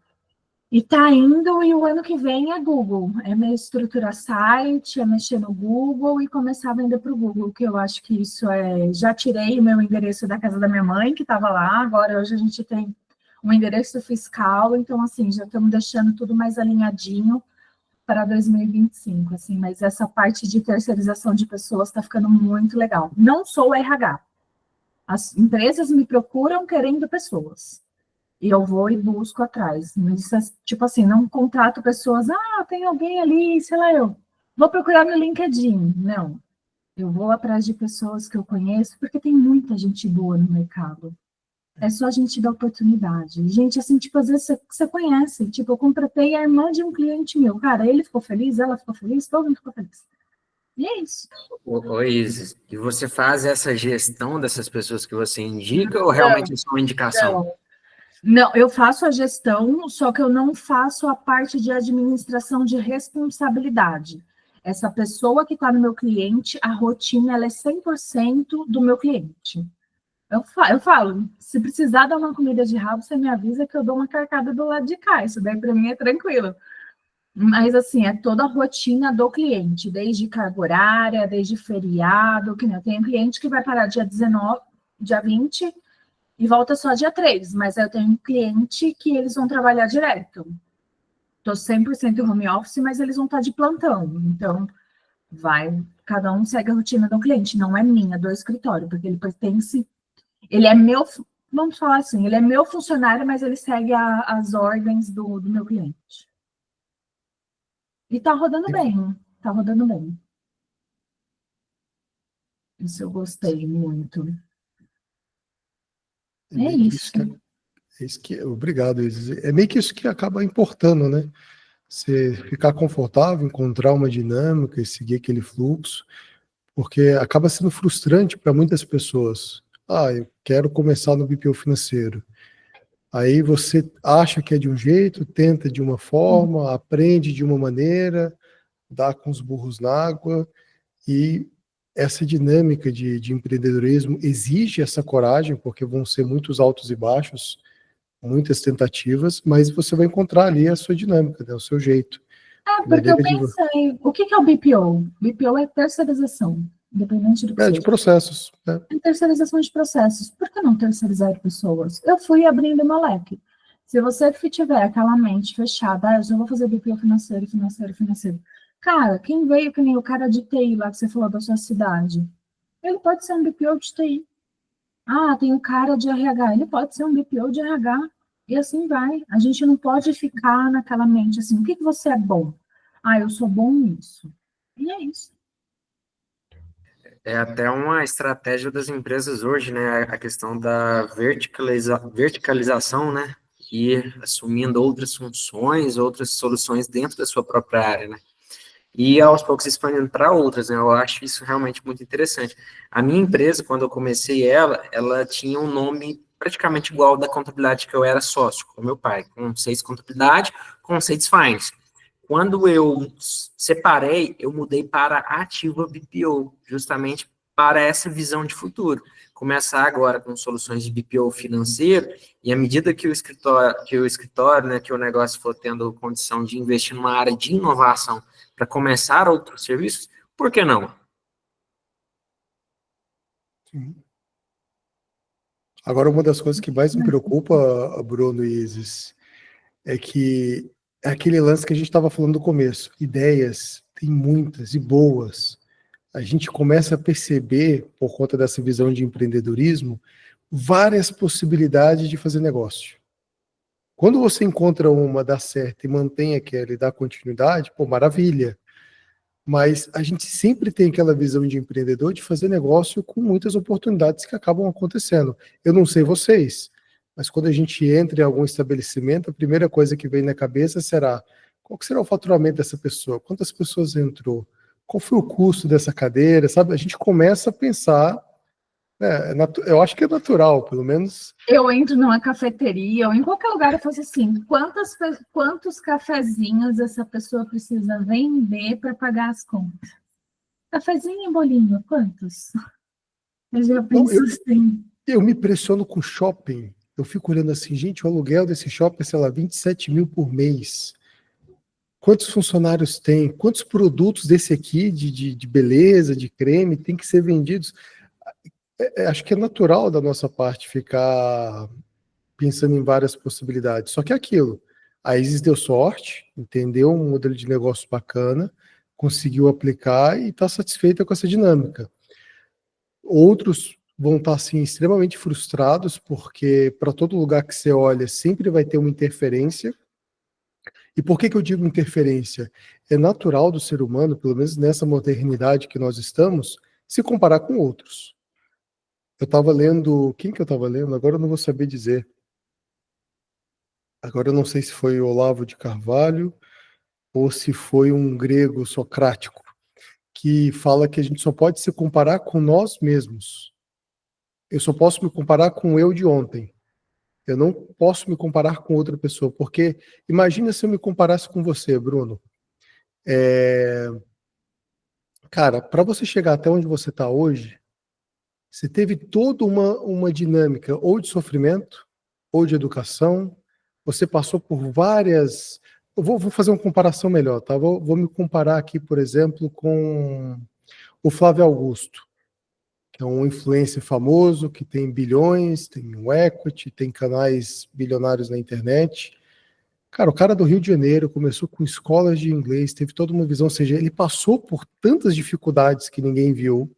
E tá indo, e o ano que vem é Google. É estruturar site, é mexer no Google e começar a vender para o Google, que eu acho que isso é... Já tirei o meu endereço da casa da minha mãe, que estava lá, agora hoje a gente tem um endereço fiscal, então, assim, já estamos deixando tudo mais alinhadinho para 2025, assim, mas essa parte de terceirização de pessoas está ficando muito legal. Não sou o RH. As empresas me procuram querendo pessoas. E eu vou e busco atrás. Mas, tipo assim, não contrato pessoas, tem alguém ali, sei lá, eu vou procurar no LinkedIn. Não. Eu vou atrás de pessoas que eu conheço, porque tem muita gente boa no mercado. É só a gente dar oportunidade. Gente, assim, tipo, às vezes você conhece. Tipo, eu contratei a irmã de um cliente meu. Cara, ele ficou feliz, ela ficou feliz, todo mundo ficou feliz. E é isso.
Ô, Isis, e você faz essa gestão dessas pessoas que você indica ou realmente é só uma indicação?
Não, eu faço a gestão, só que eu não faço a parte de administração de responsabilidade. Essa pessoa que está no meu cliente, a rotina ela é 100% do meu cliente. Eu falo, se precisar dar uma comida de rabo, você me avisa que eu dou uma carcada do lado de cá. Isso daí para mim é tranquilo. Mas, assim, é toda a rotina do cliente, desde carga horária, desde feriado, que nem eu tenho cliente que vai parar dia 19, dia 20 e volta só dia 3, mas eu tenho um cliente que eles vão trabalhar direto. Estou 100% em home office, mas eles vão estar de plantão. Então, cada um segue a rotina do cliente, não é minha, do escritório, porque ele pertence, ele é meu, vamos falar assim, ele é meu funcionário, mas ele segue as ordens do meu cliente. E tá rodando bem, tá rodando bem. Isso eu gostei muito. É isso.
Obrigado, Isis. É meio que isso que acaba importando, né? Você ficar confortável, encontrar uma dinâmica e seguir aquele fluxo, porque acaba sendo frustrante para muitas pessoas. Eu quero começar no BPO financeiro. Aí você acha que é de um jeito, tenta de uma forma, aprende de uma maneira, dá com os burros na água, e essa dinâmica de empreendedorismo exige essa coragem, porque vão ser muitos altos e baixos, muitas tentativas, mas você vai encontrar ali a sua dinâmica, né, o seu jeito.
Porque eu pensei, o que é o BPO? BPO é terceirização, independente do que seja.
De processos. Né?
É terceirização de processos. Por que não terceirizar pessoas? Eu fui abrindo meu leque. Se você tiver aquela mente fechada, eu já vou fazer BPO financeiro. Cara, quem veio que nem o cara de TI lá que você falou da sua cidade? Ele pode ser um BPO de TI. Tem o cara de RH, ele pode ser um BPO de RH. E assim vai. A gente não pode ficar naquela mente assim, o que você é bom? Eu sou bom nisso. E é isso.
É até uma estratégia das empresas hoje, né? A questão da verticalização, né? E assumindo outras funções, outras soluções dentro da sua própria área, né? E aos poucos expandindo para outras, né? Eu acho isso realmente muito interessante. A minha empresa, quando eu comecei ela tinha um nome praticamente igual ao da contabilidade que eu era sócio, com meu pai, Conceitos Contabilidade, Conceitos Finance. Quando eu separei, eu mudei para Ativa BPO, justamente para essa visão de futuro. Começar agora com soluções de BPO financeiro, e à medida que o escritório, né, que o negócio for tendo condição de investir numa área de inovação para começar outros serviços, por que não?
Sim. Agora, uma das coisas que mais me preocupa, Bruno e Isis, é que é aquele lance que a gente estava falando no começo. Ideias, tem muitas e boas. A gente começa a perceber, por conta dessa visão de empreendedorismo, várias possibilidades de fazer negócio. Quando você encontra uma, dá certo e mantém aquela e dá continuidade, pô, maravilha. Mas a gente sempre tem aquela visão de empreendedor de fazer negócio com muitas oportunidades que acabam acontecendo. Eu não sei vocês, mas quando a gente entra em algum estabelecimento, a primeira coisa que vem na cabeça será: qual que será o faturamento dessa pessoa? Quantas pessoas entrou? Qual foi o custo dessa cadeira? Sabe? A gente começa a pensar, eu acho que é natural, pelo menos.
Eu entro numa cafeteria ou em qualquer lugar e faço assim, quantos cafezinhos essa pessoa precisa vender para pagar as contas? Cafezinho e bolinho, quantos? Eu já penso assim.
Eu me impressiono com shopping. Eu fico olhando assim, gente, o aluguel desse shopping é, sei lá, 27 mil por mês. Quantos funcionários tem? Quantos produtos desse aqui de beleza, de creme, tem que ser vendidos? Acho que é natural da nossa parte ficar pensando em várias possibilidades. Só que é aquilo. A Isis deu sorte, entendeu um modelo de negócio bacana, conseguiu aplicar e está satisfeita com essa dinâmica. Outros vão estar assim, extremamente frustrados, porque para todo lugar que você olha sempre vai ter uma interferência. E por que eu digo interferência? É natural do ser humano, pelo menos nessa modernidade que nós estamos, se comparar com outros. Eu estava lendo... Quem que eu estava lendo? Agora eu não vou saber dizer. Agora eu não sei se foi Olavo de Carvalho ou se foi um grego socrático, que fala que a gente só pode se comparar com nós mesmos. Eu só posso me comparar com o eu de ontem. Eu não posso me comparar com outra pessoa, porque imagina se eu me comparasse com você, Bruno. Cara, para você chegar até onde você está hoje, você teve toda uma dinâmica ou de sofrimento, ou de educação. Você passou por várias... Eu vou fazer uma comparação melhor, tá? Vou me comparar aqui, por exemplo, com o Flávio Augusto, que é um influencer famoso, que tem bilhões, tem um equity, tem canais bilionários na internet. Cara, o cara do Rio de Janeiro começou com escolas de inglês, teve toda uma visão, ou seja, ele passou por tantas dificuldades que ninguém viu,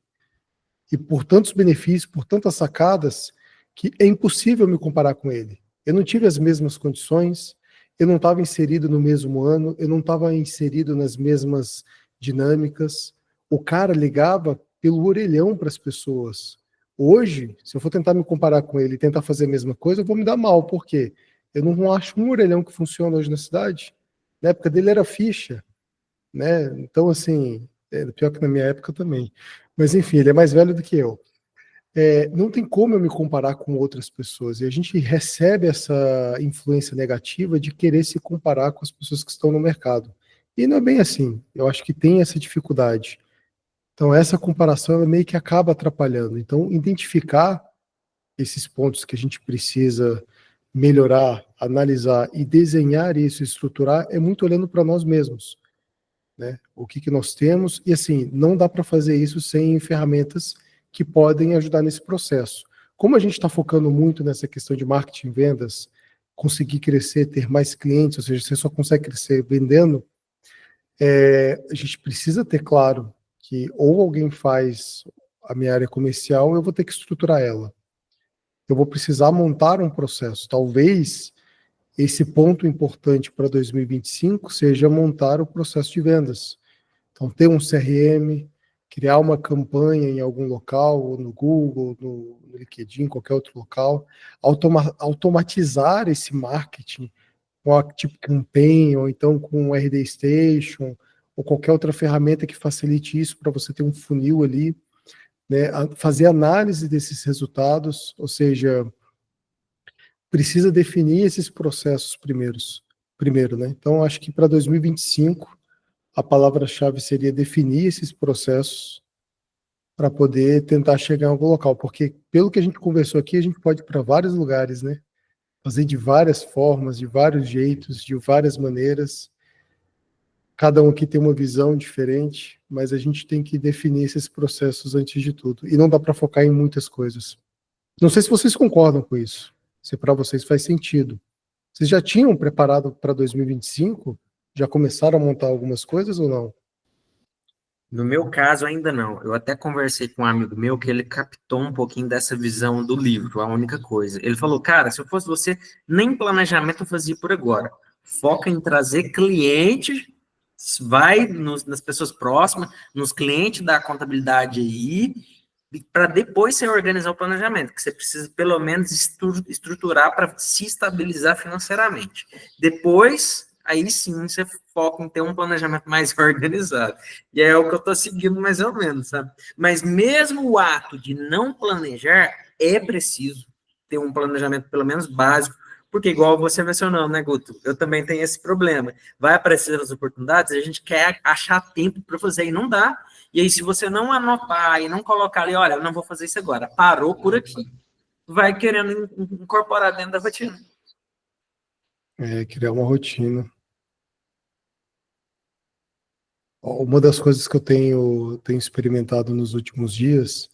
e por tantos benefícios, por tantas sacadas, que é impossível me comparar com ele. Eu não tive as mesmas condições, eu não estava inserido no mesmo ano, eu não estava inserido nas mesmas dinâmicas. O cara ligava pelo orelhão para as pessoas. Hoje, se eu for tentar me comparar com ele e tentar fazer a mesma coisa, eu vou me dar mal. Por quê? Eu não acho um orelhão que funciona hoje na cidade. Na época dele era ficha, né? Então, assim, pior que na minha época também. Mas, enfim, ele é mais velho do que eu. Não tem como eu me comparar com outras pessoas. E a gente recebe essa influência negativa de querer se comparar com as pessoas que estão no mercado. E não é bem assim. Eu acho que tem essa dificuldade. Então, essa comparação ela meio que acaba atrapalhando. Então, identificar esses pontos que a gente precisa melhorar, analisar e desenhar isso, estruturar, é muito olhando para nós mesmos, né? O que nós temos, e assim, não dá para fazer isso sem ferramentas que podem ajudar nesse processo. Como a gente está focando muito nessa questão de marketing e vendas, conseguir crescer, ter mais clientes, ou seja, você só consegue crescer vendendo, a gente precisa ter claro que ou alguém faz a minha área comercial, eu vou ter que estruturar ela. Eu vou precisar montar um processo. Talvez esse ponto importante para 2025 seja montar o processo de vendas. Então, ter um CRM, criar uma campanha em algum local, ou no Google, no LinkedIn, qualquer outro local, automatizar esse marketing com a tipo campaign, ou então com o RD Station, ou qualquer outra ferramenta que facilite isso para você ter um funil ali, né? Fazer análise desses resultados, ou seja, precisa definir esses processos primeiro, né? Então, acho que para 2025, a palavra-chave seria definir esses processos, para poder tentar chegar em algum local, porque pelo que a gente conversou aqui, a gente pode ir para vários lugares, né? Fazer de várias formas, de vários jeitos, de várias maneiras. Cada um aqui tem uma visão diferente, mas a gente tem que definir esses processos antes de tudo. E não dá para focar em muitas coisas. Não sei se vocês concordam com isso, se para vocês faz sentido. Vocês já tinham preparado para 2025? Já começaram a montar algumas coisas ou não?
No meu caso, ainda não. Eu até conversei com um amigo meu que ele captou um pouquinho dessa visão do livro, a única coisa. Ele falou, cara, se eu fosse você, nem planejamento eu fazia por agora. Foca em trazer cliente, vai nas pessoas próximas, nos clientes da contabilidade aí, para depois você organizar o planejamento, que você precisa pelo menos estruturar para se estabilizar financeiramente. Depois, aí sim, você foca em ter um planejamento mais organizado. E é o que eu estou seguindo mais ou menos, sabe? Mas mesmo o ato de não planejar, é preciso ter um planejamento pelo menos básico, porque igual você mencionou, né, Guto? Eu também tenho esse problema. Vai aparecer as oportunidades, a gente quer achar tempo para fazer e não dá. E aí, se você não anotar e não colocar ali, olha, eu não vou fazer isso agora, parou por aqui. Vai querendo incorporar dentro da rotina.
Criar uma rotina. Uma das coisas que eu tenho experimentado nos últimos dias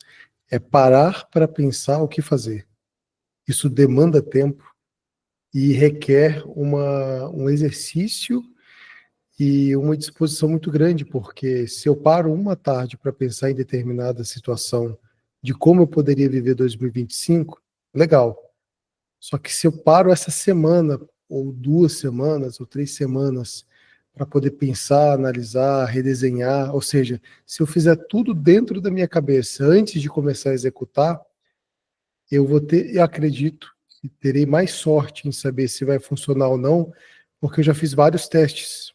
é parar para pensar o que fazer. Isso demanda tempo e requer um exercício e uma disposição muito grande, porque se eu paro uma tarde para pensar em determinada situação de como eu poderia viver 2025, legal. Só que se eu paro essa semana, ou 2 semanas, ou 3 semanas, para poder pensar, analisar, redesenhar, ou seja, se eu fizer tudo dentro da minha cabeça antes de começar a executar, eu acredito, que terei mais sorte em saber se vai funcionar ou não, porque eu já fiz vários testes.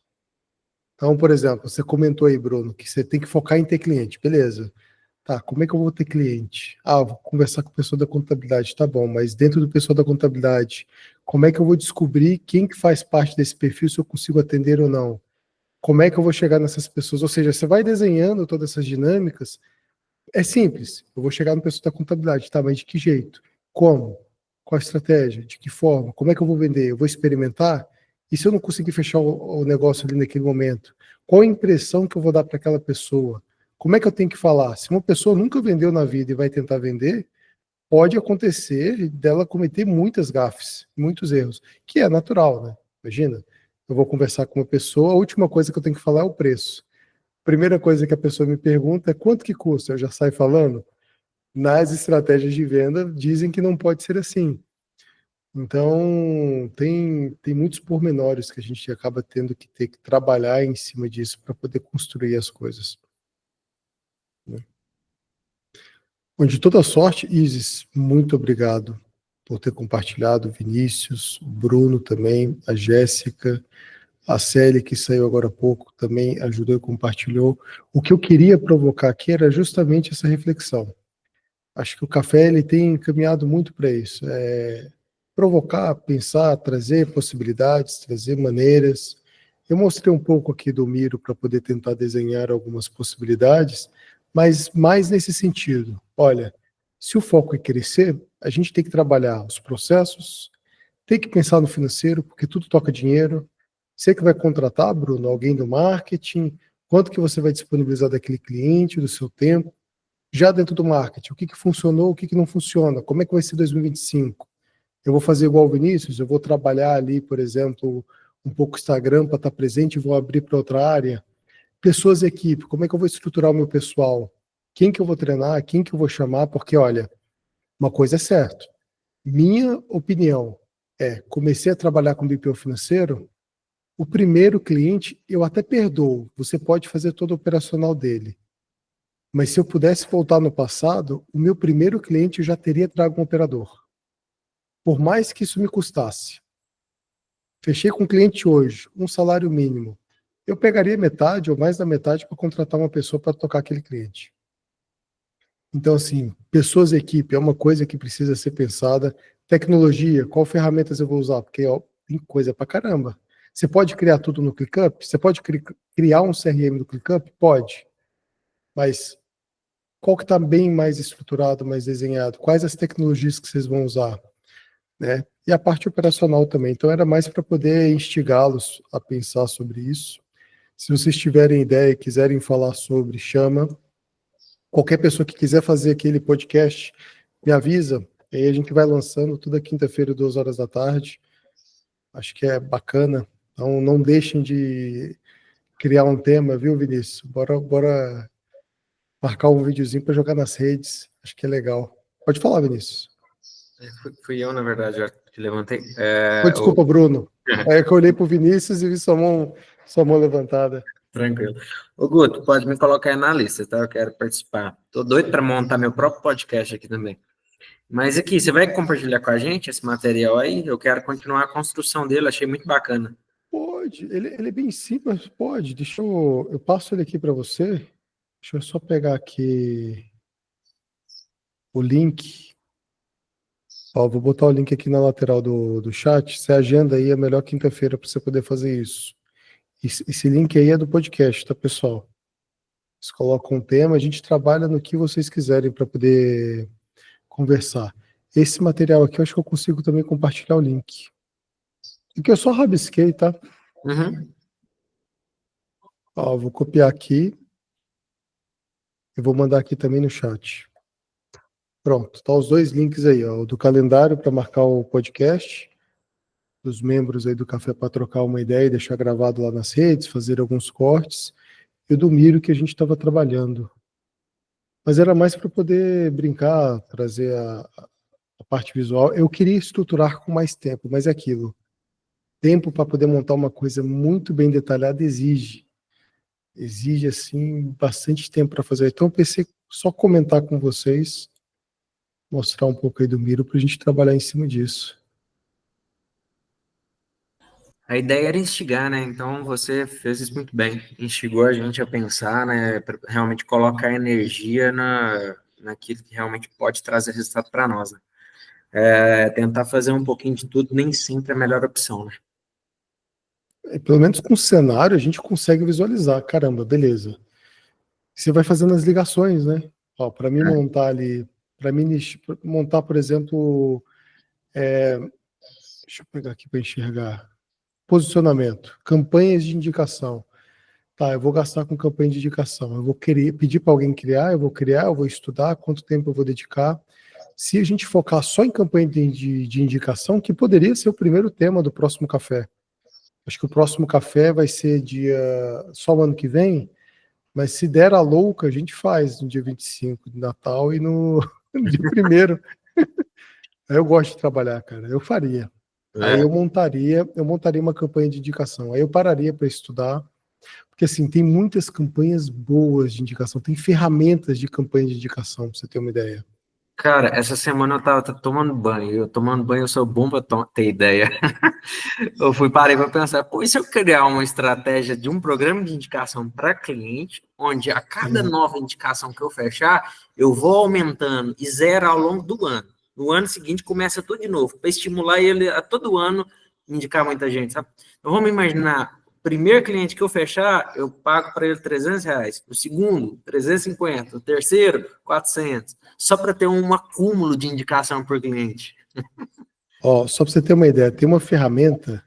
Então, por exemplo, você comentou aí, Bruno, que você tem que focar em ter cliente. Beleza. Tá, como é que eu vou ter cliente? Ah, vou conversar com o pessoal da contabilidade. Tá bom, mas dentro do pessoal da contabilidade, como é que eu vou descobrir quem que faz parte desse perfil, se eu consigo atender ou não? Como é que eu vou chegar nessas pessoas? Ou seja, você vai desenhando todas essas dinâmicas. É simples. Eu vou chegar no pessoal da contabilidade. Tá, mas de que jeito? Como? Qual a estratégia? De que forma? Como é que eu vou vender? Eu vou experimentar? E se eu não conseguir fechar o negócio ali naquele momento? Qual a impressão que eu vou dar para aquela pessoa? Como é que eu tenho que falar? Se uma pessoa nunca vendeu na vida e vai tentar vender, pode acontecer dela cometer muitas gafes, muitos erros, que é natural, né? Imagina, eu vou conversar com uma pessoa, a última coisa que eu tenho que falar é o preço. Primeira coisa que a pessoa me pergunta é quanto que custa? Eu já saio falando. Nas estratégias de venda, dizem que não pode ser assim. Então, tem muitos pormenores que a gente acaba tendo que ter que trabalhar em cima disso para poder construir as coisas. Bom, de toda sorte, Isis, muito obrigado por ter compartilhado, Vinícius, o Bruno também, a Jéssica, a Célia, que saiu agora há pouco, também ajudou e compartilhou. O que eu queria provocar aqui era justamente essa reflexão. Acho que o café ele tem caminhado muito para isso. Provocar, pensar, trazer possibilidades, trazer maneiras. Eu mostrei um pouco aqui do Miro para poder tentar desenhar algumas possibilidades, mas mais nesse sentido. Olha, se o foco é crescer, a gente tem que trabalhar os processos, tem que pensar no financeiro, porque tudo toca dinheiro. Você que vai contratar, Bruno, alguém do marketing, quanto que você vai disponibilizar daquele cliente, do seu tempo. Já dentro do marketing, o que funcionou, o que não funciona, como é que vai ser 2025? Eu vou fazer igual o Vinícius, eu vou trabalhar ali, por exemplo, um pouco o Instagram para estar presente e vou abrir para outra área. Pessoas e equipe, como é que eu vou estruturar o meu pessoal? Quem que eu vou treinar, quem que eu vou chamar? Porque, olha, uma coisa é certa, minha opinião comecei a trabalhar com BPO financeiro, o primeiro cliente eu até perdoo, você pode fazer todo o operacional dele. Mas se eu pudesse voltar no passado, o meu primeiro cliente eu já teria trago um operador. Por mais que isso me custasse. Fechei com um cliente hoje, um salário mínimo. Eu pegaria metade ou mais da metade para contratar uma pessoa para tocar aquele cliente. Então, assim, pessoas e equipe é uma coisa que precisa ser pensada. Tecnologia, qual ferramentas eu vou usar? Porque tem coisa pra caramba. Você pode criar tudo no ClickUp? Você pode criar um CRM no ClickUp? Pode. Mas qual que está bem mais estruturado, mais desenhado, quais as tecnologias que vocês vão usar, né? E a parte operacional também. Então era mais para poder instigá-los a pensar sobre isso. Se vocês tiverem ideia e quiserem falar sobre, chama. Qualquer pessoa que quiser fazer aquele podcast, me avisa. E aí a gente vai lançando toda quinta-feira, 2 horas da tarde. Acho que é bacana. Então não deixem de criar um tema, viu, Vinícius? Bora marcar um videozinho para jogar nas redes. Acho que é legal. Pode falar, Vinícius.
Fui eu, na verdade, já que levantei.
Desculpa, Bruno. É que eu olhei para o Vinícius e vi sua mão levantada.
Tranquilo. Ô, Guto, pode me colocar aí na lista, tá? Eu quero participar. Tô doido para montar meu próprio podcast aqui também. Mas aqui, você vai compartilhar com a gente esse material aí? Eu quero continuar a construção dele, achei muito bacana.
Pode, ele é bem simples, pode. Eu passo ele aqui para você. Deixa eu só pegar aqui o link. Ó, vou botar o link aqui na lateral do chat. Você agenda aí a melhor quinta-feira para você poder fazer isso. Esse link aí é do podcast, tá, pessoal? Vocês colocam um tema, a gente trabalha no que vocês quiserem para poder conversar. Esse material aqui eu acho que eu consigo também compartilhar o link. Aqui eu só rabisquei, tá?
Uhum.
Ó, vou copiar aqui e vou mandar aqui também no chat. Pronto, tá os dois links aí, ó, o do calendário para marcar o podcast, dos membros aí do Café para trocar uma ideia e deixar gravado lá nas redes, fazer alguns cortes, e o do Miro que a gente estava trabalhando. Mas era mais para poder brincar, trazer a parte visual. Eu queria estruturar com mais tempo, mas é aquilo. Tempo para poder montar uma coisa muito bem detalhada exige assim bastante tempo para fazer. Então eu pensei só comentar com vocês, mostrar um pouco aí do Miro para a gente trabalhar em cima disso.
A ideia era instigar, né? Então você fez isso muito bem. Instigou a gente a pensar, né? Pra realmente colocar energia naquilo que realmente pode trazer resultado para nós, né? Tentar fazer um pouquinho de tudo nem sempre é a melhor opção, né?
Pelo menos com o cenário a gente consegue visualizar. Caramba, beleza. Você vai fazendo as ligações, né? Ó, para mim montar ali, para mim montar, por exemplo, deixa eu pegar aqui para enxergar. Posicionamento, campanhas de indicação. Tá, eu vou gastar com campanha de indicação. Eu vou querer pedir para alguém criar, eu vou estudar, quanto tempo eu vou dedicar. Se a gente focar só em campanha de indicação, que poderia ser o primeiro tema do próximo café. Acho que o próximo café vai ser só o ano que vem, mas se der a louca, a gente faz no dia 25 de Natal e no dia 1º. Eu gosto de trabalhar, cara. Eu faria. Aí eu montaria uma campanha de indicação. Aí eu pararia para estudar, porque assim, tem muitas campanhas boas de indicação, tem ferramentas de campanha de indicação, para você ter uma ideia.
Cara, essa semana eu tava tomando banho. Eu tomando banho, eu sou bom pra ter ideia. Parei para pensar, pô, e se eu criar uma estratégia de um programa de indicação para cliente, onde a cada nova indicação que eu fechar, eu vou aumentando e zero ao longo do ano. No ano seguinte começa tudo de novo, para estimular ele a todo ano indicar muita gente, sabe? Então vamos imaginar, o primeiro cliente que eu fechar, eu pago para ele R$300. O segundo, 350. O terceiro, 400. Só para ter um acúmulo de indicação por cliente.
Ó, só para você ter uma ideia, tem uma ferramenta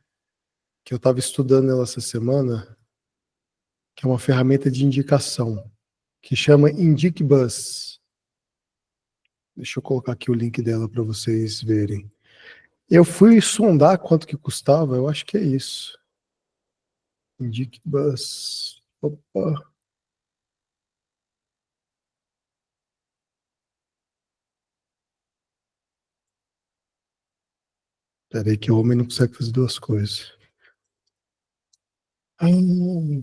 que eu estava estudando ela essa semana, que é uma ferramenta de indicação, que chama IndicBuzz. Deixa eu colocar aqui o link dela para vocês verem. Eu fui sondar quanto que custava, eu acho que é isso. IndicBuzz. Opa. Peraí que o homem não consegue fazer duas coisas. Acho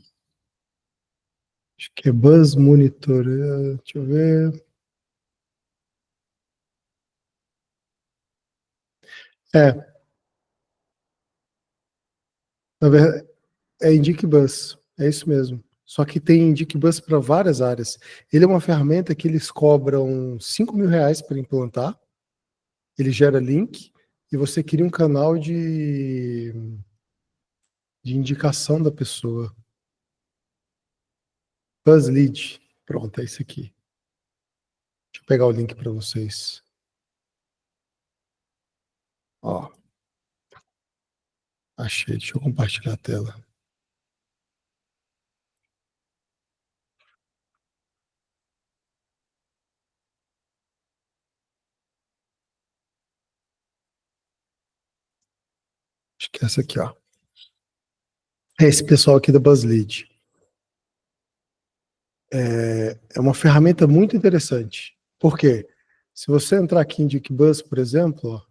que é Buzz Monitor. Deixa eu ver. Na verdade, é IndicBuzz. É isso mesmo. Só que tem IndicBuzz para várias áreas. Ele é uma ferramenta que eles cobram R$5.000 para implantar. Ele gera link e você cria um canal de indicação da pessoa. BuzzLead. Pronto, é isso aqui. Deixa eu pegar o link para vocês. Ó, achei. Deixa eu compartilhar a tela. Acho que é essa aqui, ó. É esse pessoal aqui da BuzzLead. É uma ferramenta muito interessante. Por quê? Se você entrar aqui em DeepBuzz, por exemplo, ó,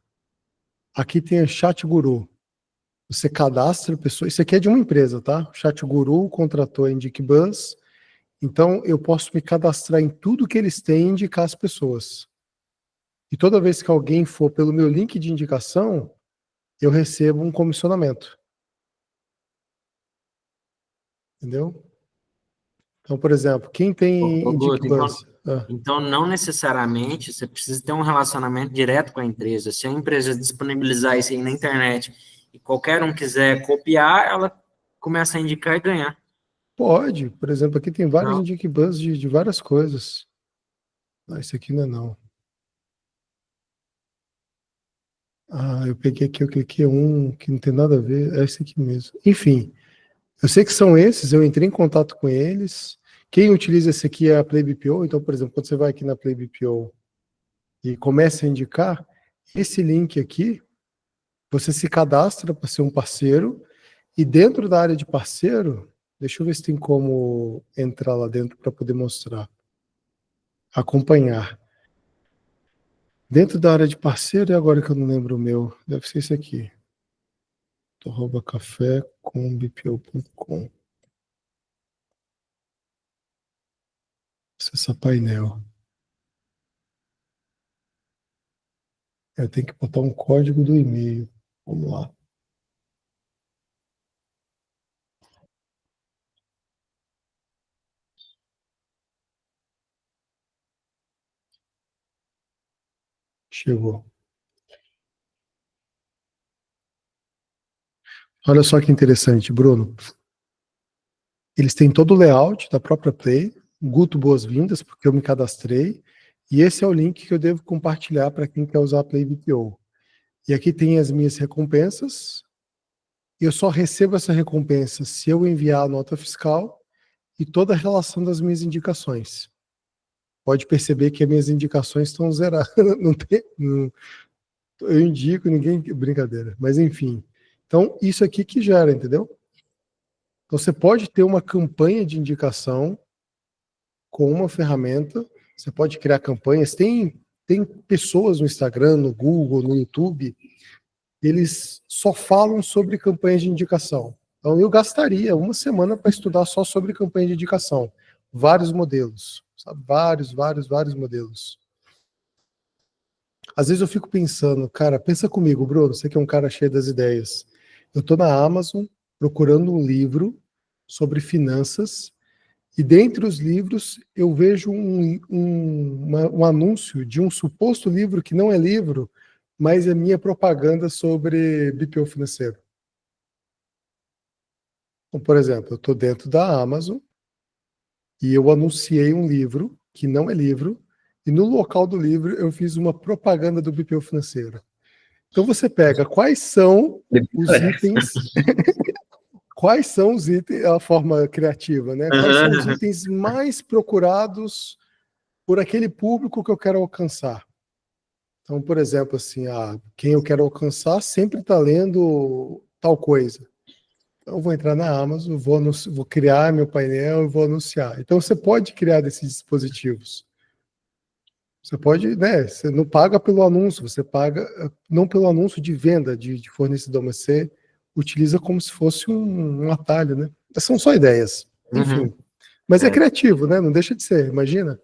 aqui tem o Chat Guru. Você cadastra a pessoa. Isso aqui é de uma empresa, tá? O Chat Guru contratou a DeepBuzz. Então, eu posso me cadastrar em tudo que eles têm e indicar as pessoas. E toda vez que alguém for pelo meu link de indicação, eu recebo um comissionamento. Entendeu? Então, por exemplo, quem tem
Ô, Guto,
DeepBuzz?
então, não necessariamente você precisa ter um relacionamento direto com a empresa. Se a empresa disponibilizar isso aí na internet e qualquer um quiser copiar, ela começa a indicar e ganhar.
Pode. Por exemplo, aqui tem vários
Não.
DeepBuzz de várias coisas. Ah, esse aqui não é não. Ah, eu peguei aqui, eu cliquei um que não tem nada a ver. É esse aqui mesmo. Enfim, eu sei que são esses, eu entrei em contato com eles. Quem utiliza esse aqui é a PlayBPO. Então, por exemplo, quando você vai aqui na PlayBPO e começa a indicar, esse link aqui, você se cadastra para ser um parceiro, e dentro da área de parceiro, deixa eu ver se tem como entrar lá dentro para poder mostrar. Acompanhar. Dentro da área de parceiro, e agora que eu não lembro o meu, deve ser esse aqui. Café com bpo.com. Acessar painel. Eu tenho que botar um código do e-mail. Vamos lá. Chegou. Olha só que interessante, Bruno. Eles têm todo o layout da própria Play. Guto, boas-vindas, porque eu me cadastrei. E esse é o link que eu devo compartilhar para quem quer usar a Play BPO. E aqui tem as minhas recompensas. Eu só recebo essa recompensa se eu enviar a nota fiscal e toda a relação das minhas indicações. Pode perceber que as minhas indicações estão zeradas. Eu indico, ninguém. Brincadeira. Mas enfim. Então, isso aqui que gera, entendeu? Então, você pode ter uma campanha de indicação com uma ferramenta. Você pode criar campanhas. Tem pessoas no Instagram, no Google, no YouTube, eles só falam sobre campanhas de indicação. Então, eu gastaria uma semana para estudar só sobre campanha de indicação. Vários modelos. Sabe? Vários modelos. Às vezes eu fico pensando, cara, pensa comigo, Bruno, você que é um cara cheio das ideias. Eu estou na Amazon procurando um livro sobre finanças e dentre os livros eu vejo um anúncio de um suposto livro que não é livro, mas é minha propaganda sobre BPO financeiro. Então, por exemplo, eu estou dentro da Amazon e eu anunciei um livro que não é livro, e no local do livro eu fiz uma propaganda do BPO financeiro. Então você pega quais são os itens, a forma criativa, né? Quais são os itens mais procurados por aquele público que eu quero alcançar. Então, por exemplo, assim, quem eu quero alcançar sempre está lendo tal coisa. Então, eu vou entrar na Amazon, vou criar meu painel e vou anunciar. Então, você pode criar desses dispositivos. Você pode, né? Você não paga pelo anúncio, você paga não pelo anúncio de venda de fornecedor, mas você utiliza como se fosse um atalho, né? São só ideias, enfim. Mas é criativo, né? Não deixa de ser, imagina.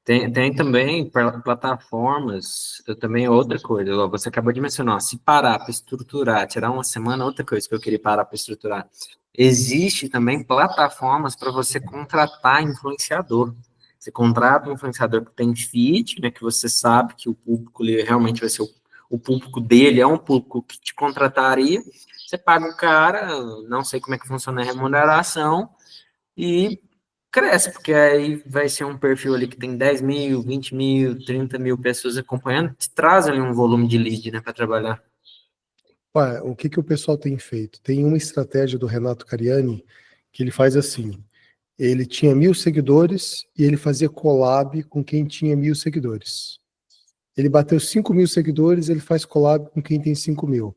Tem também plataformas, também outra coisa, você acabou de mencionar, se parar para estruturar, tirar uma semana, outra coisa que eu queria parar para estruturar. Existe também plataformas para você contratar influenciador. Você contrata um influenciador que tem feed, né, que você sabe que o público realmente vai ser o público dele, é um público que te contrataria, você paga o cara, não sei como é que funciona a remuneração, e cresce, porque aí vai ser um perfil ali que tem 10 mil, 20 mil, 30 mil pessoas acompanhando, te traz ali um volume de lead, né, para trabalhar.
Ué, o que que o pessoal tem feito? Tem uma estratégia do Renato Cariani que ele faz assim. Ele tinha 1.000 seguidores e ele fazia collab com quem tinha 1.000 seguidores. Ele bateu 5.000 seguidores, ele faz collab com quem tem 5.000.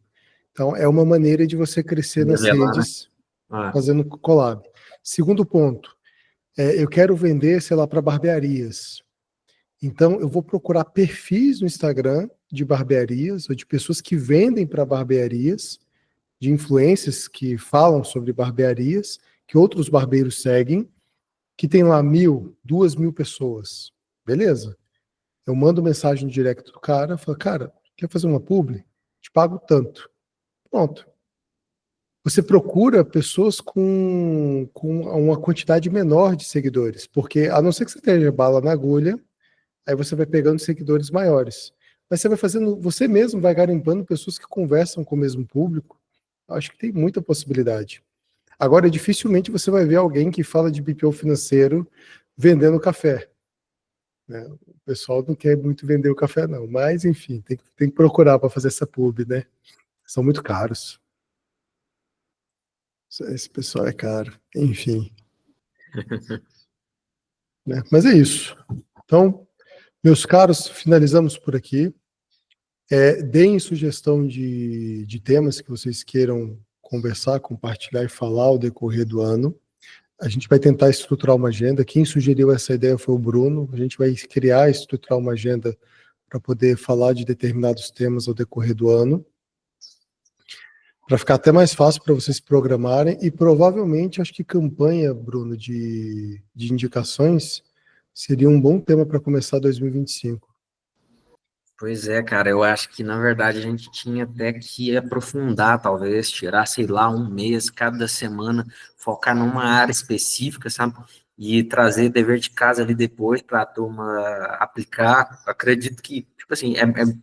Então, é uma maneira de você crescer nas
Nivelar, né?
redes fazendo collab. Segundo ponto, eu quero vender, sei lá, para barbearias. Então, eu vou procurar perfis no Instagram de barbearias ou de pessoas que vendem para barbearias, de influências que falam sobre barbearias, que outros barbeiros seguem, que tem lá 1.000, 2.000 pessoas. Beleza. Eu mando mensagem no direct do cara, falo, cara, quer fazer uma publi? Te pago tanto. Pronto. Você procura pessoas com uma quantidade menor de seguidores, porque a não ser que você tenha bala na agulha, aí você vai pegando seguidores maiores. Mas você vai fazendo, você mesmo vai garimpando pessoas que conversam com o mesmo público. Acho que tem muita possibilidade. Agora, dificilmente você vai ver alguém que fala de BPO financeiro vendendo café. Né? O pessoal não quer muito vender o café, não. Mas, enfim, tem que procurar para fazer essa pub, né? São muito caros. Esse pessoal é caro. Enfim. Né? Mas é isso. Então, meus caros, finalizamos por aqui. Deem sugestão de temas que vocês queiram conversar, compartilhar e falar ao decorrer do ano. A gente vai tentar estruturar uma agenda. Quem sugeriu essa ideia foi o Bruno. A gente vai criar e estruturar uma agenda para poder falar de determinados temas ao decorrer do ano, para ficar até mais fácil para vocês programarem. E provavelmente, acho que campanha, Bruno, de indicações seria um bom tema para começar 2025.
Pois é, cara, eu acho que, na verdade, a gente tinha até que aprofundar, talvez, tirar, sei lá, um mês cada semana, focar numa área específica, sabe? E trazer dever de casa ali depois para a turma aplicar. Acredito que, tipo assim,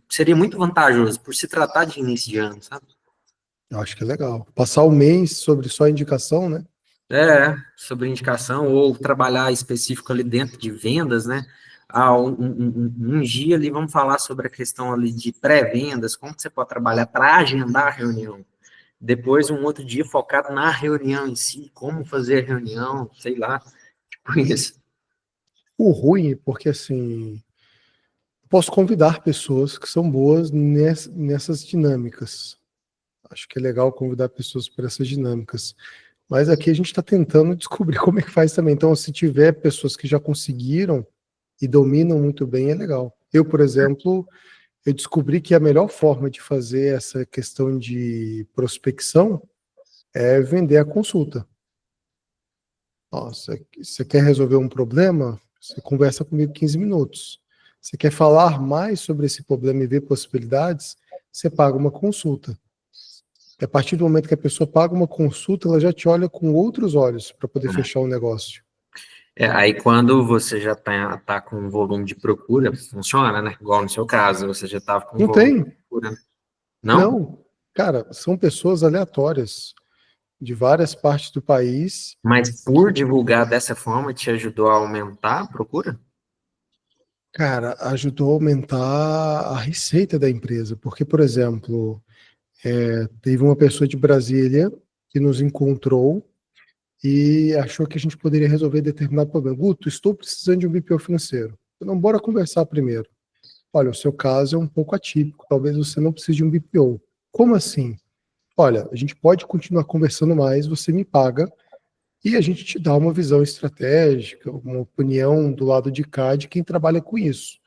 seria muito vantajoso por se tratar de início de ano, sabe?
Eu acho que é legal. Passar o mês sobre só indicação, né?
Sobre indicação ou trabalhar específico ali dentro de vendas, né? Um dia ali vamos falar sobre a questão ali de pré-vendas, como que você pode trabalhar para agendar a reunião. Depois, um outro dia focado na reunião em si, como fazer a reunião, sei lá, tipo isso.
O ruim, porque assim, posso convidar pessoas que são boas nessas dinâmicas. Acho que é legal convidar pessoas para essas dinâmicas. Mas aqui a gente está tentando descobrir como é que faz também. Então, se tiver pessoas que já conseguiram e dominam muito bem, é legal. Eu, por exemplo, eu descobri que a melhor forma de fazer essa questão de prospecção é vender a consulta. Nossa, você quer resolver um problema? Você conversa comigo 15 minutos. Você quer falar mais sobre esse problema e ver possibilidades? Você paga uma consulta. E a partir do momento que a pessoa paga uma consulta, ela já te olha com outros olhos para poder fechar o negócio.
Aí quando você já tá com um volume de procura, funciona, né? Igual no seu caso, você já estava com um
Não
volume
tem.
de procura. Não?
Não. Cara, são pessoas aleatórias de várias partes do país.
Mas por divulgar dessa forma, te ajudou a aumentar a procura?
Cara, ajudou a aumentar a receita da empresa. Porque, por exemplo, teve uma pessoa de Brasília que nos encontrou e achou que a gente poderia resolver determinado problema. Guto, estou precisando de um BPO financeiro. Então, bora conversar primeiro. Olha, o seu caso é um pouco atípico, talvez você não precise de um BPO. Como assim? Olha, a gente pode continuar conversando mais, você me paga e a gente te dá uma visão estratégica, uma opinião do lado de cá de quem trabalha com isso.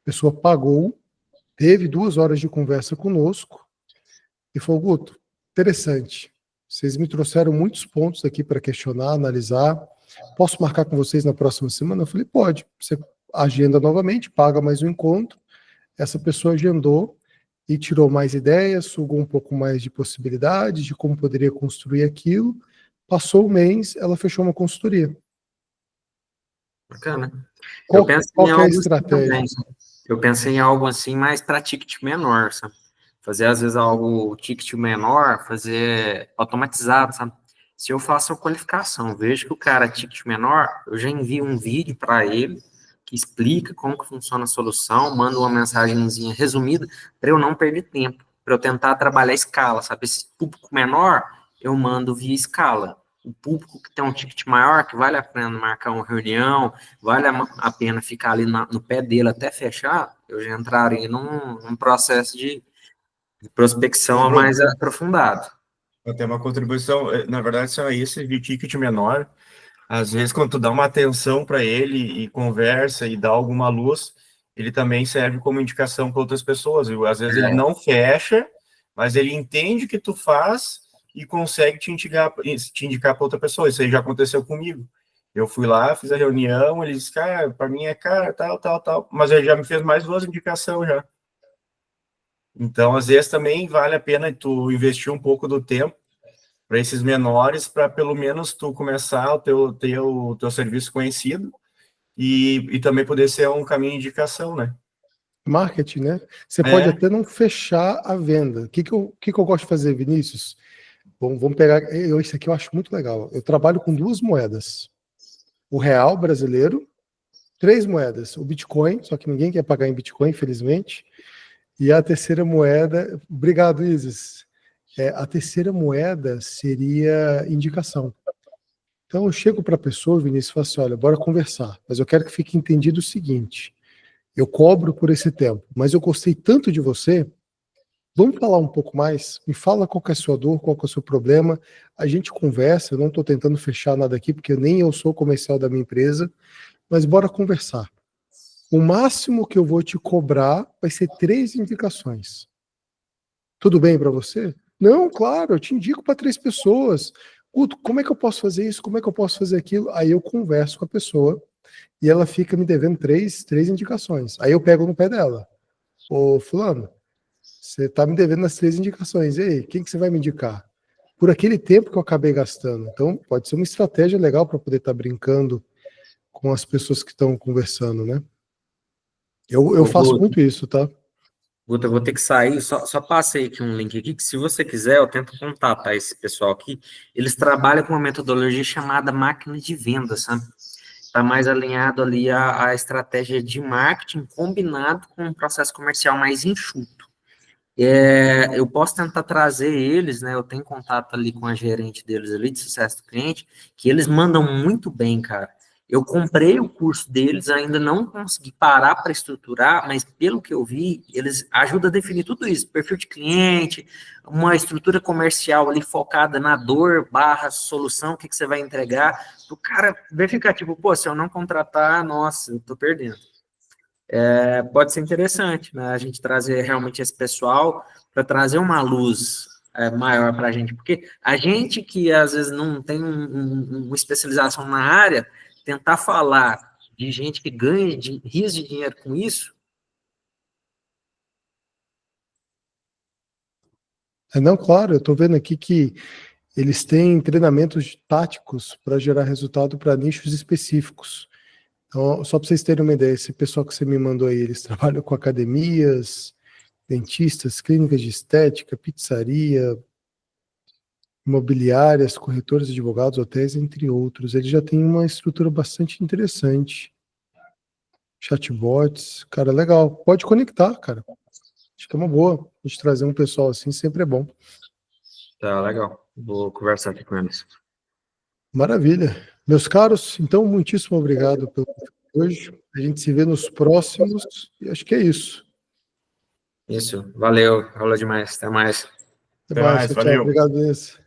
A pessoa pagou, teve 2 horas de conversa conosco e falou, Guto, interessante, vocês me trouxeram muitos pontos aqui para questionar, analisar, posso marcar com vocês na próxima semana? Eu falei, pode, você agenda novamente, paga mais um encontro, essa pessoa agendou e tirou mais ideias, sugou um pouco mais de possibilidades de como poderia construir aquilo. Passou o mês, ela fechou uma consultoria.
Bacana.
Qual
Eu penso
que
em
é a
algo assim
estratégia?
também. Eu pensei em algo assim mais para ticket menor, sabe? Fazer às vezes algo ticket menor, fazer automatizado, sabe? Se eu faço a qualificação, vejo que o cara é ticket menor, eu já envio um vídeo para ele que explica como que funciona a solução, mando uma mensagenzinha resumida para eu não perder tempo, para eu tentar trabalhar a escala, sabe? Esse público menor, eu mando via escala. O público que tem um ticket maior, que vale a pena marcar uma reunião, vale a pena ficar ali no pé dele até fechar, eu já entraria num processo de prospecção mais aprofundado.
Até uma contribuição, na verdade, são esse de ticket menor. Às vezes, quando tu dá uma atenção para ele e conversa e dá alguma luz, ele também serve como indicação para outras pessoas. Viu? Às vezes ele não fecha, mas ele entende o que tu faz e consegue te indicar para outra pessoa. Isso aí já aconteceu comigo. Eu fui lá, fiz a reunião, ele disse, cara, para mim é cara, tal, mas ele já me fez mais 2 indicações já. Então, às vezes também vale a pena tu investir um pouco do tempo para esses menores, para pelo menos tu começar o teu serviço conhecido e também poder ser um caminho de indicação, né?
Marketing, né? Você pode até não fechar a venda. O que eu gosto de fazer, Vinícius? Vamos pegar. Isso aqui eu acho muito legal. Eu trabalho com 2 moedas: o real brasileiro, 3 moedas: o Bitcoin, só que ninguém quer pagar em Bitcoin, infelizmente. E a terceira moeda, obrigado, Isis. A terceira moeda seria indicação. Então eu chego para a pessoa, Vinícius, e falo assim: olha, bora conversar, mas eu quero que fique entendido o seguinte: eu cobro por esse tempo, mas eu gostei tanto de você, vamos falar um pouco mais? Me fala qual que é a sua dor, qual que é o seu problema, a gente conversa, eu não estou tentando fechar nada aqui, porque nem eu sou comercial da minha empresa, mas bora conversar. O máximo que eu vou te cobrar vai ser 3 indicações. Tudo bem para você? Não, claro, eu te indico para 3 pessoas. Guto, como é que eu posso fazer isso? Como é que eu posso fazer aquilo? Aí eu converso com a pessoa e ela fica me devendo 3 indicações. Aí eu pego no pé dela. Ô, fulano, você está me devendo as 3 indicações. E aí, quem que você vai me indicar? Por aquele tempo que eu acabei gastando. Então, pode ser uma estratégia legal para poder estar brincando com as pessoas que estão conversando, né? Eu faço muito isso, tá?
Guto, eu vou ter que sair, só passei aqui um link aqui, que se você quiser, eu tento contatar esse pessoal aqui. Eles trabalham com uma metodologia chamada máquina de venda, sabe? Está mais alinhado ali a estratégia de marketing combinado com um processo comercial mais enxuto. Eu posso tentar trazer eles, né? Eu tenho contato ali com a gerente deles ali, de sucesso do cliente, que eles mandam muito bem, cara. Eu comprei o curso deles, ainda não consegui parar para estruturar, mas pelo que eu vi, eles ajudam a definir tudo isso, perfil de cliente, uma estrutura comercial ali focada na dor / solução, o que você vai entregar. O cara vai ficar tipo, pô, se eu não contratar, nossa, eu tô perdendo. Pode ser interessante, né? A gente trazer realmente esse pessoal para trazer uma luz maior para a gente, porque a gente que às vezes não tem uma especialização na área, tentar falar de gente que ganha rios de dinheiro com isso.
Não, claro, eu estou vendo aqui que eles têm treinamentos táticos para gerar resultado para nichos específicos. Então, só para vocês terem uma ideia, esse pessoal que você me mandou aí, eles trabalham com academias, dentistas, clínicas de estética, pizzaria, imobiliárias, corretores, advogados, hotéis, entre outros. Eles já têm uma estrutura bastante interessante. Chatbots, cara, legal. Pode conectar, cara. Acho que é uma boa. A gente trazer um pessoal assim sempre é bom.
Tá, legal. Vou conversar aqui com eles.
Maravilha. Meus caros, então, muitíssimo obrigado pelo hoje. A gente se vê nos próximos e acho que é isso.
Isso, valeu, aula demais, até mais.
Até mais,
valeu.
Obrigado, Inês.